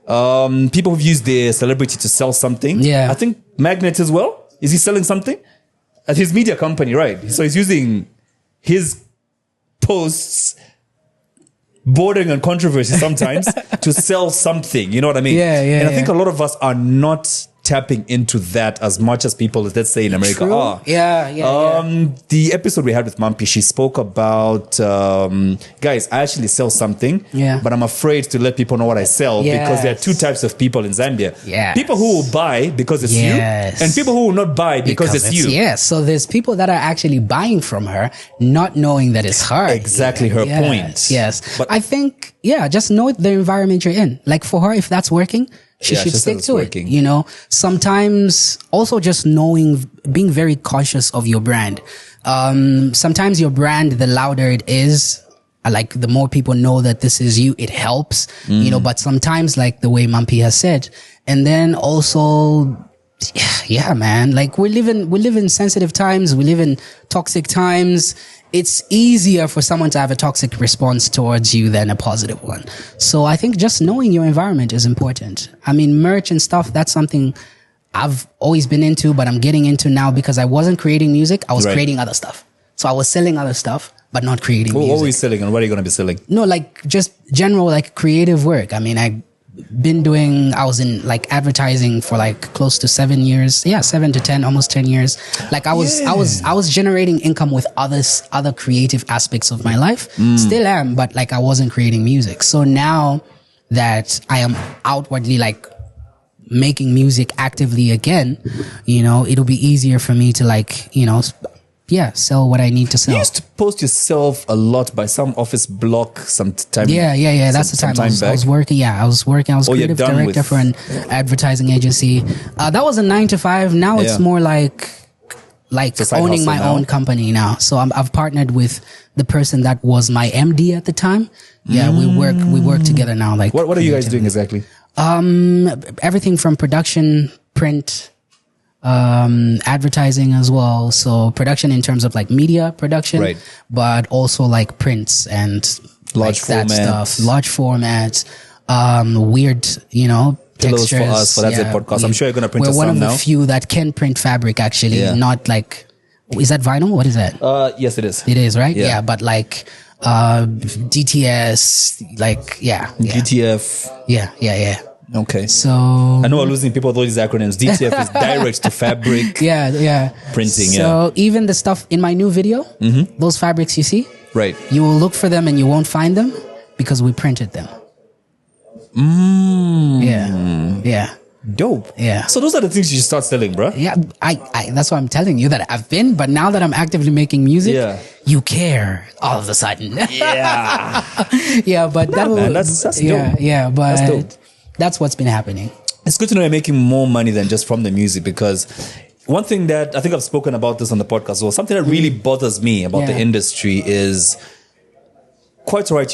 C: People who've used their celebrity to sell something. Yeah, I think Magnet as well. Is he selling something at his media company? Right. So he's using his posts bordering on controversy sometimes to sell something. You know what I mean? And I think a lot of us are not tapping into that as much as people, let's say in America, are. The episode we had with Mampi, she spoke about, guys, I actually sell something, but I'm afraid to let people know what I sell because there are two types of people in Zambia. People who will buy because it's you, and people who will not buy because it's you.
D: So there's people that are actually buying from her, not knowing that it's her.
C: Exactly her point.
D: But I think, just know the environment you're in. Like for her, if that's working, she should stick to it. You know, sometimes also just knowing, being very conscious of your brand. Sometimes your brand, the louder it is, like the more people know that this is you, it helps, you know, but sometimes like the way Mampi has said, and then also, man, like we live in sensitive times. We live in toxic times. It's easier for someone to have a toxic response towards you than a positive one. So I think just knowing your environment is important. I mean, merch and stuff, that's something I've always been into, but I'm getting into now because I wasn't creating music. I was creating other stuff. So I was selling other stuff, but not creating music.
C: What were you selling and what are you going to be selling?
D: No, like just general, like creative work. I mean, I was in like advertising for like close to 7 years. 7 to 10, almost 10 years. Like I was generating income with other creative aspects of my life. Still am, but like I wasn't creating music. So now that I am outwardly like making music actively again, you know, it'll be easier for me to like, you know, sell what I need to sell.
C: You used to post yourself a lot by some office block sometime.
D: That's the time I was working. I was creative director for an advertising agency. That was a 9 to 5. Now it's more like owning my own company now. So I've partnered with the person that was my MD at the time. We work together now. Like,
C: what are you guys doing exactly?
D: Everything from production, print, advertising as well. So production in terms of like media production, but also like prints and large formats, weird, you know,
C: pillows
D: textures.
C: For us for that podcast. I'm sure you're going to print us some now.
D: We're one of the few that can print fabric actually, not like, is that vinyl? What is that?
C: Yes, it is.
D: It is, right? Yeah, but like, DTS, like,
C: GTF.
D: Yeah.
C: Okay.
D: So
C: I know we're losing people with all these acronyms. DTF is direct to fabric.
D: Printing. So even the stuff in my new video, those fabrics you see, you will look for them and you won't find them because we printed them. Yeah.
C: Dope.
D: Yeah.
C: So those are the things you should start selling, bro.
D: Yeah. I that's why I'm telling you that I've been, but now that I'm actively making music, you care all of a sudden. Yeah. But that's dope. Yeah. But that's dope. That's what's been happening.
C: It's good to know you're making more money than just from the music, because one thing that I think I've spoken about this on the podcast, or something that really bothers me about the industry is, quite right,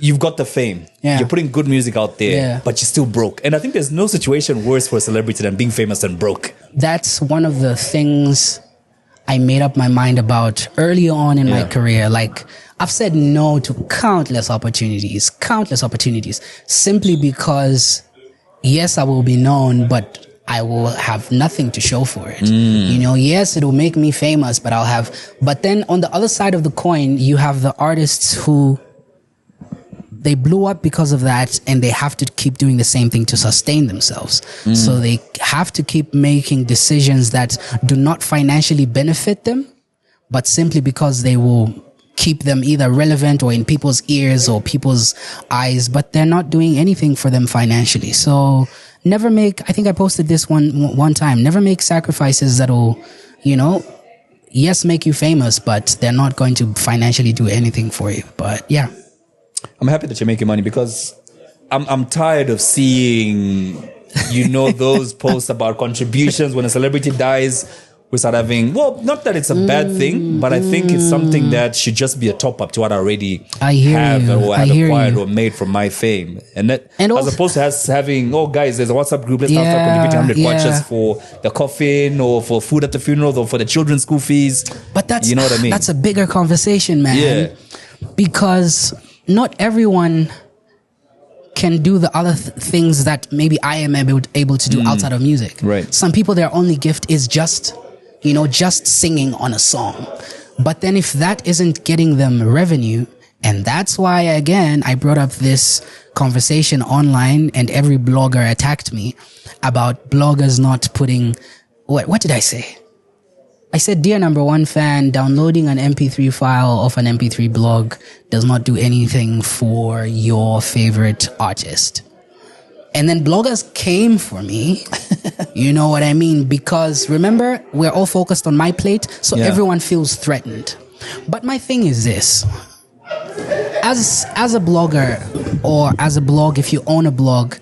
C: you've got the fame. You're putting good music out there, but you're still broke. And I think there's no situation worse for a celebrity than being famous and broke.
D: That's one of the things I made up my mind about early on in my career. Like, I've said no to countless opportunities, simply because, yes, I will be known, but I will have nothing to show for it. You know, yes, it'll make me famous, but then on the other side of the coin, you have the artists who they blew up because of that, and they have to keep doing the same thing to sustain themselves. So they have to keep making decisions that do not financially benefit them, but simply because they will keep them either relevant or in people's ears or people's eyes, but they're not doing anything for them financially. So never make, I think I posted this one time, never make sacrifices that'll, you know, yes, make you famous, but they're not going to financially do anything for you. But yeah.
C: I'm happy that you're making money because I'm tired of seeing, you know, those posts about contributions when a celebrity dies. We start having, well, not that it's a bad thing, but I think it's something that should just be a top up to what I already have acquired or made from my fame. And that, as
D: also,
C: opposed to having, oh guys, there's a WhatsApp group, let's start contributing 100 kwacha for the coffin or for food at the funeral or for the children's school fees.
D: But that's,
C: you know what I mean?
D: That's a bigger conversation, man.
C: Yeah.
D: Because not everyone can do the other things that maybe I am able to do outside of music.
C: Right.
D: Some people, their only gift is just singing on a song. But then if that isn't getting them revenue, and that's why, again, I brought up this conversation online and every blogger attacked me about bloggers not putting, what did I say? I said, dear number one fan, downloading an MP3 file of an MP3 blog does not do anything for your favorite artist. And then bloggers came for me. You know what I mean? Because remember, we're all focused on my plate, so everyone feels threatened. But my thing is this. As a blogger or as a blog, if you own a blog,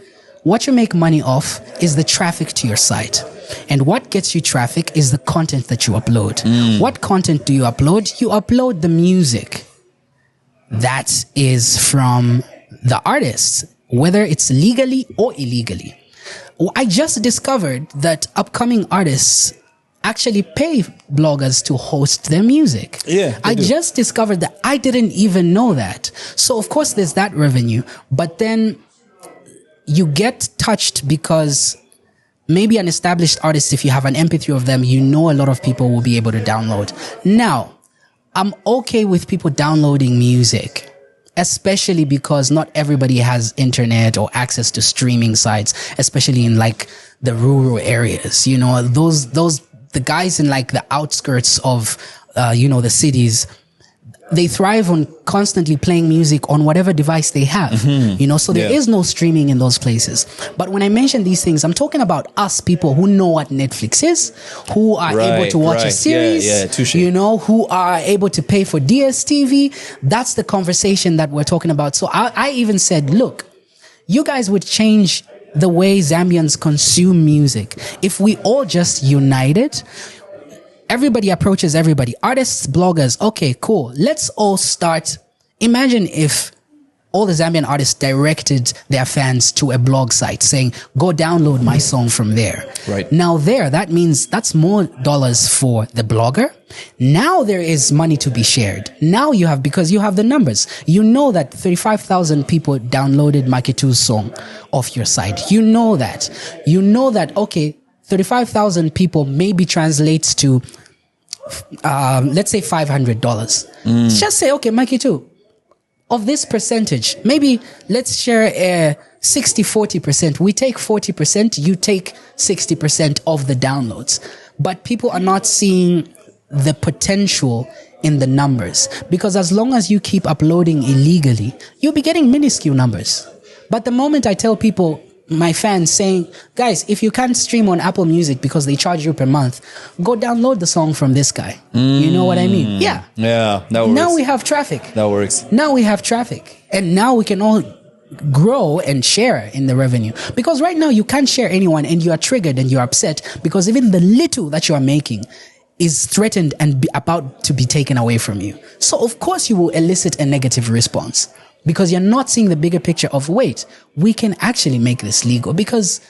D: what you make money off is the traffic to your site. And what gets you traffic is the content that you upload. What content do you upload? You upload the music that is from the artists, whether it's legally or illegally. I just discovered that upcoming artists actually pay bloggers to host their music.
C: Yeah,
D: I just discovered that. I didn't even know that. So of course there's that revenue, but then you get touched because maybe an established artist, if you have an MP3 of them, you know a lot of people will be able to download. Now, I'm okay with people downloading music, especially because not everybody has internet or access to streaming sites, especially in like the rural areas. You know, the guys in like the outskirts of, the cities, they thrive on constantly playing music on whatever device they have, so there is no streaming in those places. But when I mention these things, I'm talking about us people who know what Netflix is, who are able to watch a series, who are able to pay for DSTV. That's the conversation that we're talking about. So I even said, look, you guys would change the way Zambians consume music if we all just united. Everybody approaches everybody. Artists, bloggers. Okay, cool. Let's all start. Imagine if all the Zambian artists directed their fans to a blog site saying, go download my song from there.
C: Right.
D: Now that means that's more dollars for the blogger. Now there is money to be shared. Now because you have the numbers. You know that 35,000 people downloaded Makitu's song off your site. You know that, okay, 35,000 people maybe translates to, let's say $500. Just say, okay, Mikey too, of this percentage, maybe let's share 60-40%. We take 40%, you take 60% of the downloads. But people are not seeing the potential in the numbers, because as long as you keep uploading illegally, you'll be getting minuscule numbers. But the moment I tell people, my fans, saying, guys, if you can't stream on Apple Music because they charge you per month, go download the song from this guy. You know what I mean? Yeah.
C: Yeah, that works.
D: Now we have traffic.
C: That works.
D: Now we have traffic. And now we can all grow and share in the revenue. Because right now you can't share anyone and you are triggered and you're upset because even the little that you are making is threatened and about to be taken away from you. So of course you will elicit a negative response. Because you're not seeing the bigger picture of, wait, we can actually make this legal, because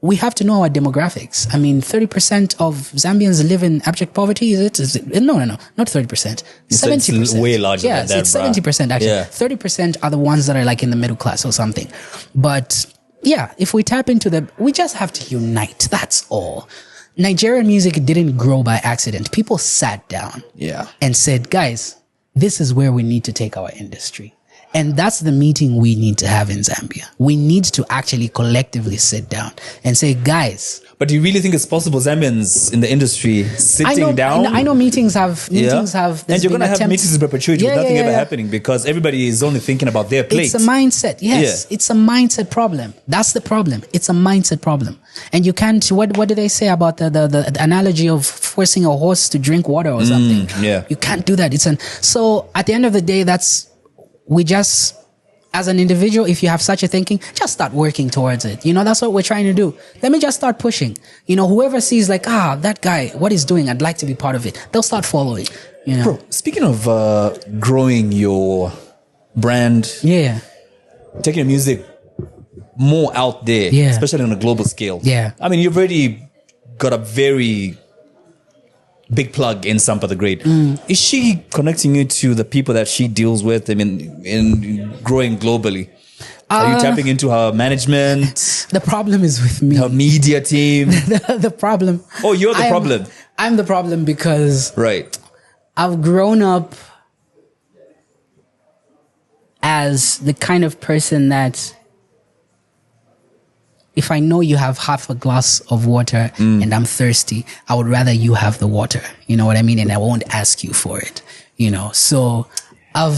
D: we have to know our demographics. I mean, 30% of Zambians live in abject poverty, is it? No, not 30%. 70%.
C: It's way larger than that,
D: it's 70% actually.
C: Yeah.
D: 30% are the ones that are like in the middle class or something. But yeah, if we tap into we just have to unite. That's all. Nigerian music didn't grow by accident. People sat down and said, guys, this is where we need to take our industry. And that's the meeting we need to have in Zambia. We need to actually collectively sit down and say, guys.
C: But do you really think it's possible, Zambians in the industry sitting down?
D: I know meetings have.
C: And you're going to have meetings in perpetuity with nothing ever happening because everybody is only thinking about their plate.
D: It's a mindset. Yes, it's a mindset problem. That's the problem. It's a mindset problem. And you can't. What do they say about the analogy of forcing a horse to drink water or something? You can't do that. So at the end of the day, we just. As an individual, if you have such a thinking, just start working towards it. That's what we're trying to do. Let me just start pushing. Whoever sees like, that guy, what he's doing, I'd like to be part of it. They'll start following.
C: Bro, speaking of growing your brand, taking your music more out there, especially on a global scale. I mean, you've already got a very big plug in Sampa the Great. Is she connecting you to the people that she deals with? I mean, in growing globally, are you tapping into her management?
D: The problem is with me.
C: Her media team.
D: the problem.
C: Oh, you're the problem.
D: I'm the problem because
C: right.
D: I've grown up as the kind of person that if I know you have half a glass of water and I'm thirsty, I would rather you have the water. You know what I mean? And I won't ask you for it. So I'm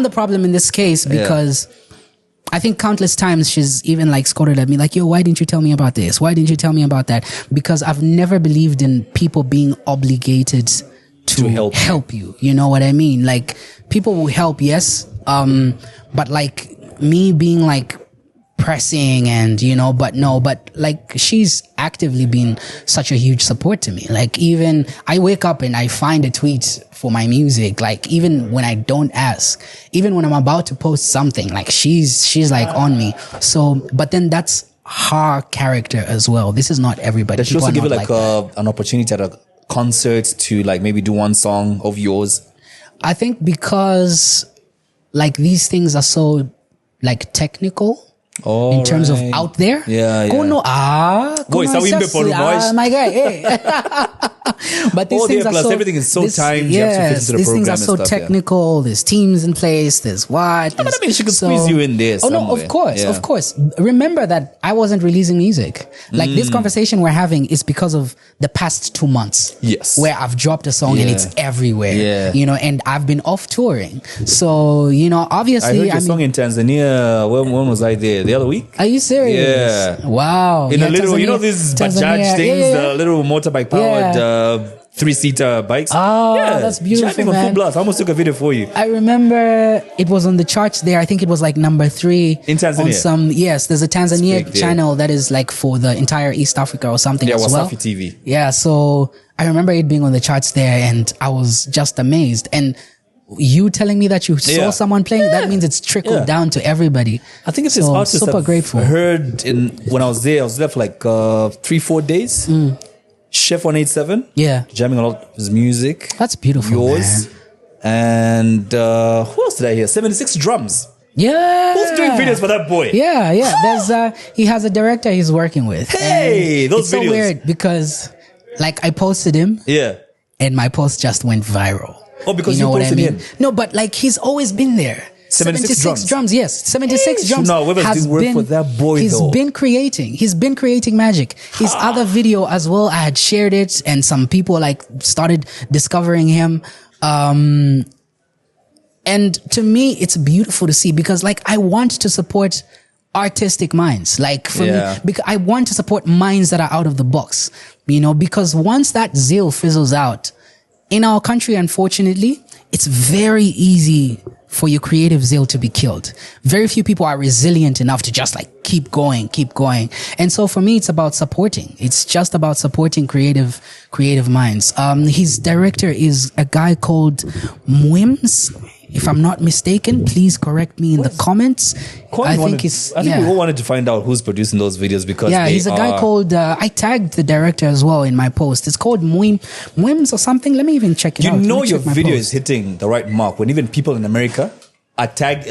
D: the problem in this case because I think countless times she's even like scolded at me like, yo, why didn't you tell me about this? Why didn't you tell me about that? Because I've never believed in people being obligated to help you. You know what I mean? Like people will help, yes. But like me being like, pressing and but like she's actively been such a huge support to me. Like even I wake up and I find a tweet for my music, like even when I don't ask, even when I'm about to post something, like she's like on me. So but then that's her character as well. This is not everybody.
C: Does she also give you like an opportunity at a concert to like maybe do one song of yours?
D: I think because like these things are so like technical in terms of out there. My guy. But these things are so
C: everything is so timed.
D: These things are so technical. There's teams in place. There's what.
C: But I mean, she could squeeze you in there.
D: No, of course. Remember that I wasn't releasing music. Like this conversation we're having is because of the past 2 months.
C: Yes,
D: where I've dropped a song and it's everywhere. And I've been off touring. So obviously,
C: I heard your song in Tanzania. When was I there? The other week?
D: Are you serious?
C: Yeah.
D: Wow.
C: In a little, these Bajaj things, the little motorbike powered 3-seater bikes.
D: Oh, that's beautiful, man.
C: Full blast. I almost took a video for you.
D: I remember it was on the charts there. I think it was like number 3
C: in Tanzania.
D: There's a Tanzania channel that is like for the entire East Africa or something as well.
C: Wasafi TV.
D: Yeah, so I remember it being on the charts there, and I was just amazed. And you telling me that you saw someone playing, that means it's trickled down to everybody.
C: I think it's this artist
D: super grateful.
C: Heard when I was there for like 3-4 days. Chef 187, jamming a lot of his music.
D: That's beautiful.
C: Yours, man. And who else did I hear? 76 Drums.
D: Yeah,
C: who's doing videos for that boy?
D: Yeah. There's he has a director he's working with.
C: Hey, those
D: it's
C: videos.
D: So weird because like I posted him. And my post just went viral.
C: Oh, because you posted him?
D: No, but like he's always been there.
C: 76
D: drums, yes. 76 drums.
C: No, has been for that boy.
D: He's been creating magic. His other video as well, I had shared it, and some people like started discovering him. And to me, it's beautiful to see because like I want to support artistic minds. Like for me, because I want to support minds that are out of the box. Because once that zeal fizzles out in our country, unfortunately, it's very easy for your creative zeal to be killed. Very few people are resilient enough to just like keep going. And so for me, it's about supporting. It's just about supporting creative minds. His director is a guy called Mwims. If I'm not mistaken, please correct me in the comments. I think
C: we all wanted to find out who's producing those videos because
D: he's a guy called. I tagged the director as well in my post. It's called Mwims or something. Let me even check it out.
C: Your video is hitting the right mark when even people in America are tagged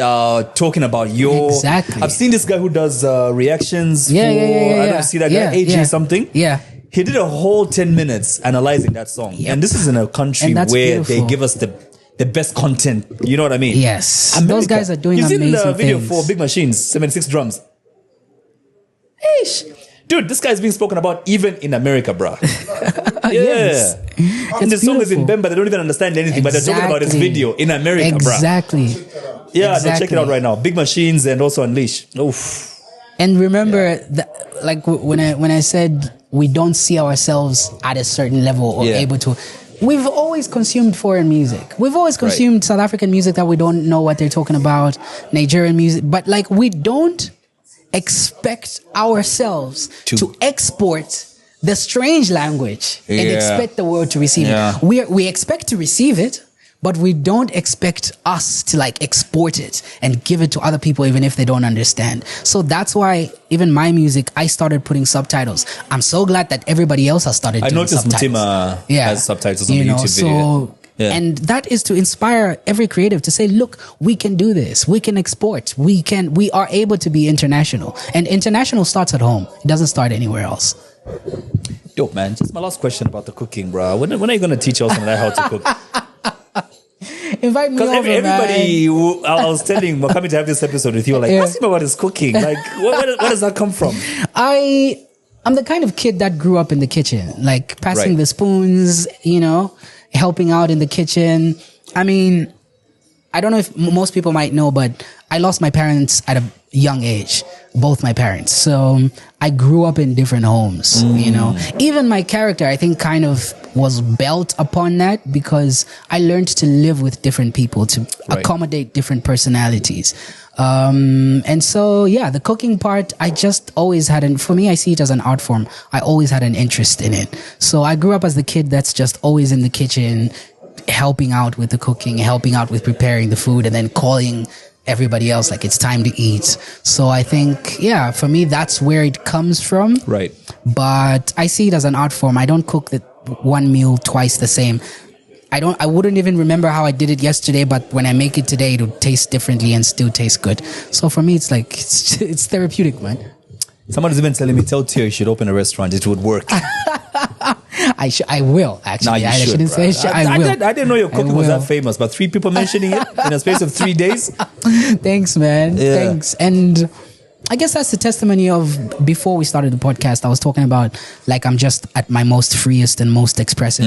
C: talking about your.
D: Exactly.
C: I've seen this guy who does reactions. I don't see that guy AJ something.
D: Yeah.
C: He did a whole 10 minutes analyzing that song, and this is in a country where they give us the the best content. You know what I mean?
D: Yes. Those guys are doing
C: You've
D: amazing
C: seen the video
D: things.
C: for Big Machines, 76 drums.
D: Eish.
C: Dude, this guy's being spoken about even in America, bro.
D: Yes.
C: And the song is in
D: beautiful.
C: Bemba, they don't even understand anything, but they're talking about his
D: Exactly.
C: video in America, bro.
D: Exactly.
C: Yeah, so check
D: Exactly.
C: it out right now. Big Machines and also Unleash. Oof.
D: And remember, like when I said we don't see ourselves at a certain level or
C: Yeah.
D: able to, we've always consumed foreign music. We've always consumed South African music that we don't know what they're talking about, Nigerian music, but like we don't expect ourselves to export the strange language and
C: Yeah.
D: expect the world to receive
C: Yeah.
D: it. We expect to receive it, but we don't expect us to like export it and give it to other people even if they don't understand. So that's why even my music, I started putting subtitles. I'm so glad that everybody else has started
C: I
D: doing
C: noticed
D: subtitles.
C: Mutima has subtitles on the YouTube video.
D: So,
C: Yeah.
D: and that is to inspire every creative to say, look, we can do this. We can export. We are able to be international. And international starts at home. It doesn't start anywhere else.
C: Dope, man. Just my last question about the cooking, bro. When are you going to teach us how to cook?
D: Invite me
C: Because
D: over,
C: everybody,
D: man.
C: I was telling, we're coming to have this episode with you, like,
D: Yeah.
C: ask him about his cooking. Like, where does that come from?
D: I'm the kind of kid that grew up in the kitchen, like passing
C: Right.
D: the spoons, helping out in the kitchen. I mean, I don't know if most people might know, but I lost my parents at a young age, both my parents. So I grew up in different homes, Even my character, I think, kind of was built upon that because I learned to live with different people, to accommodate different personalities. And so, yeah, the cooking part, I just always for me, I see it as an art form. I always had an interest in it. So I grew up as the kid that's just always in the kitchen, helping out with the cooking, helping out with preparing the food, and then calling everybody else like it's time to eat. So I think, yeah, for me, that's where it comes from.
C: Right.
D: But I see it as an art form. I don't cook the one meal twice the same. I wouldn't even remember how I did it yesterday, but when I make it today, it'll taste differently and still taste good. So for me, it's like, it's therapeutic, man.
C: Someone's even telling me, tell Tio you should open a restaurant. It would work.
D: I will, actually.
C: Nah, you
D: I
C: should,
D: shouldn't
C: bro.
D: say I will.
C: I didn't know your cooking was
D: will.
C: that famous, but 3 people mentioning it in a space of 3 days.
D: Thanks, man.
C: Yeah.
D: Thanks. And I guess that's the testimony of before we started the podcast. I was talking about like I'm just at my most freest and most expressive.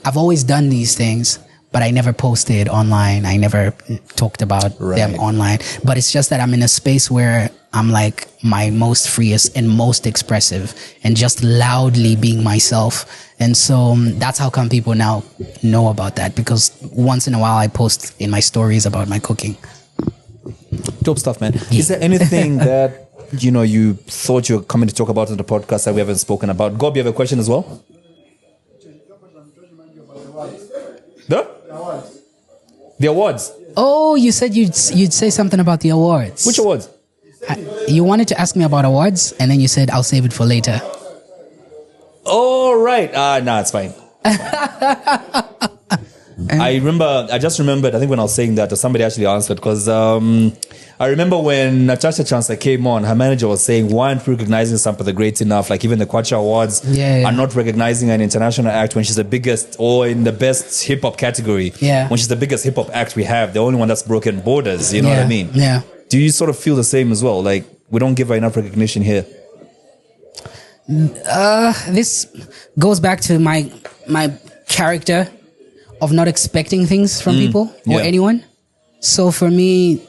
D: I've always done these things, but I never posted online. I never talked about them online. But it's just that I'm in a space where I'm like my most freest and most expressive and just loudly being myself. And so that's how come people now know about that, because once in a while I post in my stories about my cooking.
C: Dope stuff, man. Is there anything that, you thought you were coming to talk about on the podcast that we haven't spoken about? Gob, you have a question as well? The awards.
D: Oh, you said you'd say something about the awards.
C: Which awards?
D: You wanted to ask me about awards, and then you said I'll save it for later.
C: Oh, right. Nah, it's fine. I just remembered, I think when I was saying that, somebody actually answered, because I remember when Natasha Chancellor came on, her manager was saying, why aren't we recognizing Sampa the Great enough? Like even the Kwacha Awards are not recognizing an international act when she's the biggest, or in the best hip-hop category.
D: Yeah.
C: When she's the biggest hip-hop act we have, the only one that's broken borders, you know what I mean?
D: Yeah.
C: Do you sort of feel the same as well? Like, we don't give her enough recognition here.
D: This goes back to my character of not expecting things from people or anyone. So for me,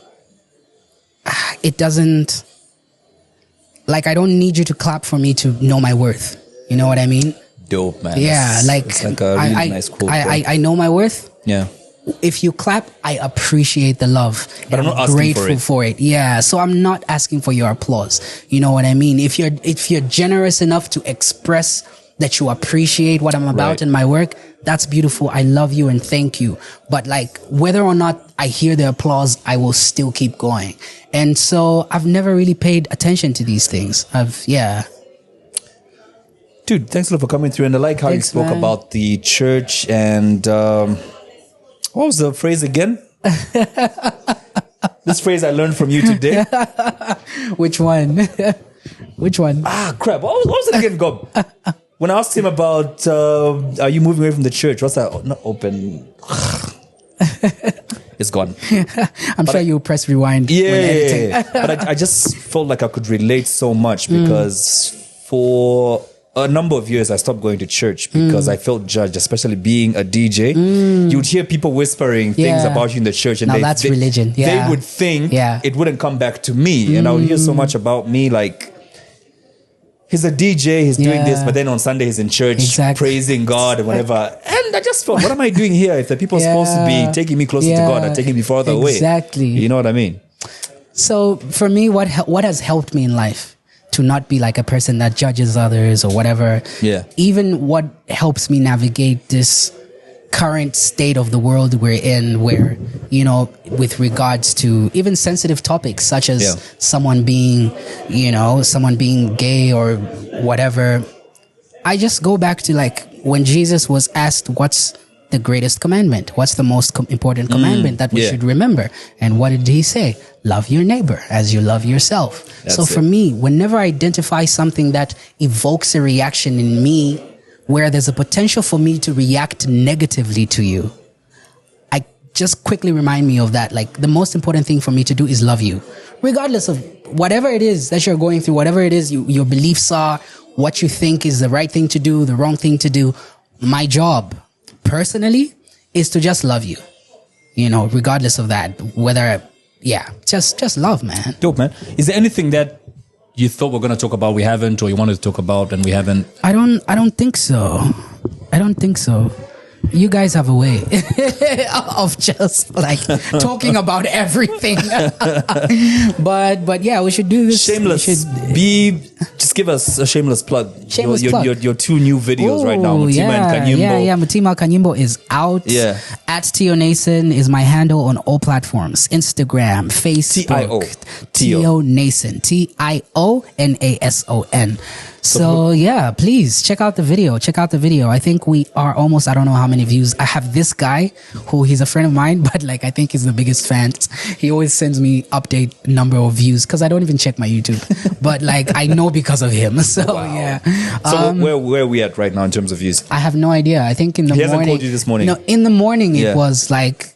D: it doesn't, like, I don't need you to clap for me to know my worth. You know what I mean?
C: Dope, man.
D: Yeah,
C: It's like a really nice quote.
D: I know my worth.
C: Yeah.
D: If you clap, I appreciate the love.
C: But I'm not asking
D: grateful
C: for it.
D: Yeah, so I'm not asking for your applause. You know what I mean? If you're generous enough to express that you appreciate what I'm about in my work, that's beautiful. I love you and thank you. But like, whether or not I hear the applause, I will still keep going. And so I've never really paid attention to these things.
C: Dude, thanks a lot for coming through. And I like how you spoke about the church and what was the phrase again? This phrase I learned from you today.
D: Which one? Which one?
C: Crap. What was it again, Gob? When I asked him about, are you moving away from the church? What's that? Not open. It's gone.
D: I'm sure you'll press rewind when editing.
C: Yeah. But I just felt like I could relate so much because for a number of years I stopped going to church because I felt judged, especially being a DJ. You'd hear people whispering things about you in the church, and
D: Now that's religion. Yeah.
C: They would think
D: Yeah.
C: it wouldn't come back to me, and I would hear so much about me, like, he's a DJ, he's doing this, but then on Sunday he's in church praising God and whatever. And I just thought, what am I doing here if the people are supposed to be taking me closer to God are taking me farther away?
D: Exactly.
C: You know what I mean?
D: So for me, what has helped me in life to not be like a person that judges others or whatever.
C: Yeah.
D: Even what helps me navigate this current state of the world we're in, where, you know, with regards to even sensitive topics such as someone being gay or whatever, I just go back to like when Jesus was asked, what's the greatest commandment? What's the most important commandment that we should remember? And what did he say? Love your neighbor as you love yourself. So for me, whenever I identify something that evokes a reaction in me where there's a potential for me to react negatively to you, I just quickly remind me of that. Like, the most important thing for me to do is love you, regardless of whatever it is that you're going through, whatever it is your beliefs are, what you think is the right thing to do, the wrong thing to do. My job personally is to just love you, you know, regardless of that, whether, just love, man.
C: Dope, man. Is there anything that you thought we're going to talk about we haven't, or you wanted to talk about and we haven't?
D: I don't think so. You guys have a way of just like talking about everything. but yeah, we should do this.
C: Shameless. Just give us a shameless plug. Your two new videos right now, Mutima and Kanyimbo.
D: Yeah, Mutima Kanyimbo is out.
C: Yeah.
D: At Tio Nason is my handle on all platforms. Instagram, Facebook. Tio Nason. TIONASON. So yeah, please check out the video. I think we are almost, I don't know how many views. I have this guy who, he's a friend of mine, but like, I think he's the biggest fan. He always sends me update number of views because I don't even check my YouTube, but like, I know because of him. So yeah.
C: So where are we at right now in terms of views?
D: I have no idea. I think in the morning.
C: He hasn't called you this morning?
D: No, in the morning it was like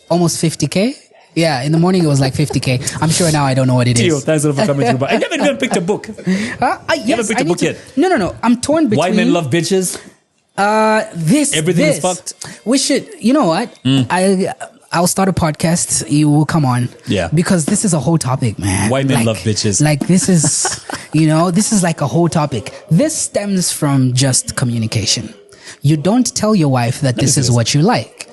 D: almost 50K. Yeah, in the morning it was like 50K. I'm sure now I don't know what it is.
C: Tio, thanks a lot for coming through. I haven't even picked a book.
D: You
C: haven't picked a book yet?
D: No. I'm torn between.
C: Why Men Love Bitches?
D: Everything
C: is fucked.
D: We should. You know what? I'll start a podcast. You will come on.
C: Yeah.
D: Because this is a whole topic, man.
C: Why men love bitches.
D: Like, this is, this is like a whole topic. This stems from just communication. You don't tell your wife that this is what you like.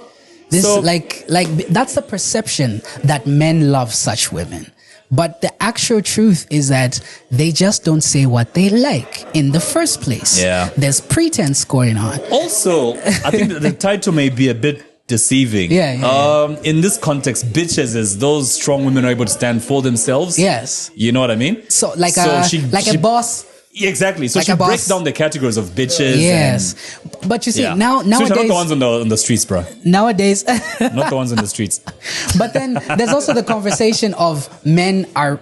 D: This, so, like that's the perception that men love such women. But the actual truth is that they just don't say what they like in the first place. Yeah. There's pretense going on.
C: Also, I think that the title may be a bit deceiving. In this context, bitches is those strong women who are able to stand for themselves.
D: Yes.
C: You know what I mean?
D: So a boss.
C: Exactly. So like she breaks down the categories of bitches.
D: Yes. But you see, nowadays...
C: So not the ones on the streets, bro.
D: Nowadays...
C: Not the ones on the streets.
D: But then there's also the conversation of men are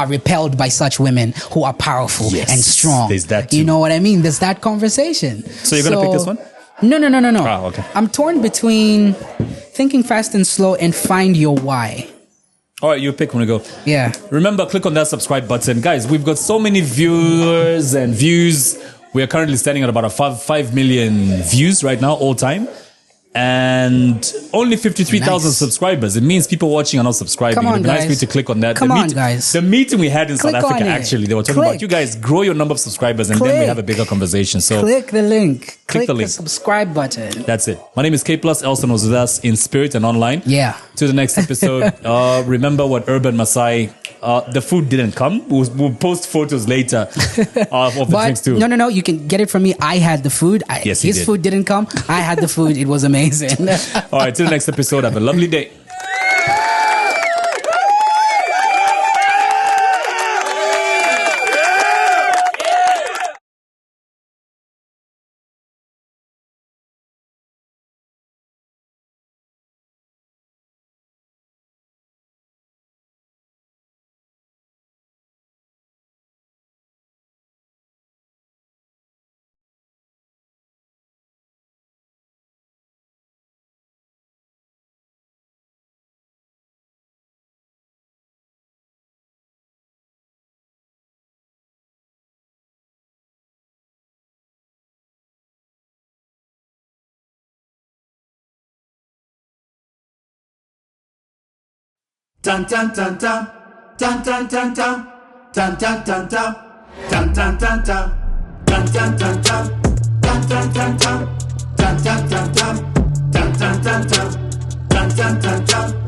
D: repelled by such women who are powerful and strong.
C: There's that too.
D: You know what I mean? There's that conversation.
C: So you're going to pick this one?
D: No.
C: Ah, okay.
D: I'm torn between thinking fast and slow and find your why.
C: All right, you pick when we go.
D: Yeah.
C: Remember, click on that subscribe button. Guys, we've got so many viewers and views. We are currently standing at about 5 million views right now, all time. And only 53,000 subscribers. It means people watching are not subscribing.
D: Come on,
C: It'd be nice for you to click on that.
D: Guys.
C: The meeting we had in South Africa, actually, they were talking about you guys grow your number of subscribers and then we have a bigger conversation. So
D: click the link. Click the subscribe button.
C: That's it. My name is K+. Elson was with us in spirit and online.
D: Yeah.
C: To the next episode. Remember what Urban Masai... the food didn't come. We'll post photos later of the drinks too.
D: No. You can get it from me. I had the food. His food didn't come. I had the food. It was amazing.
C: All right. Till the next episode. Have a lovely day.
A: Dun dun dun dun. Dun dun dun dun. Dun dun dun dun. Dun dun dun dun. Dun dun dun dun. Dun dun dun dun. Dun dun dun dun. Dun dun dun dun. Dun dun dun dun.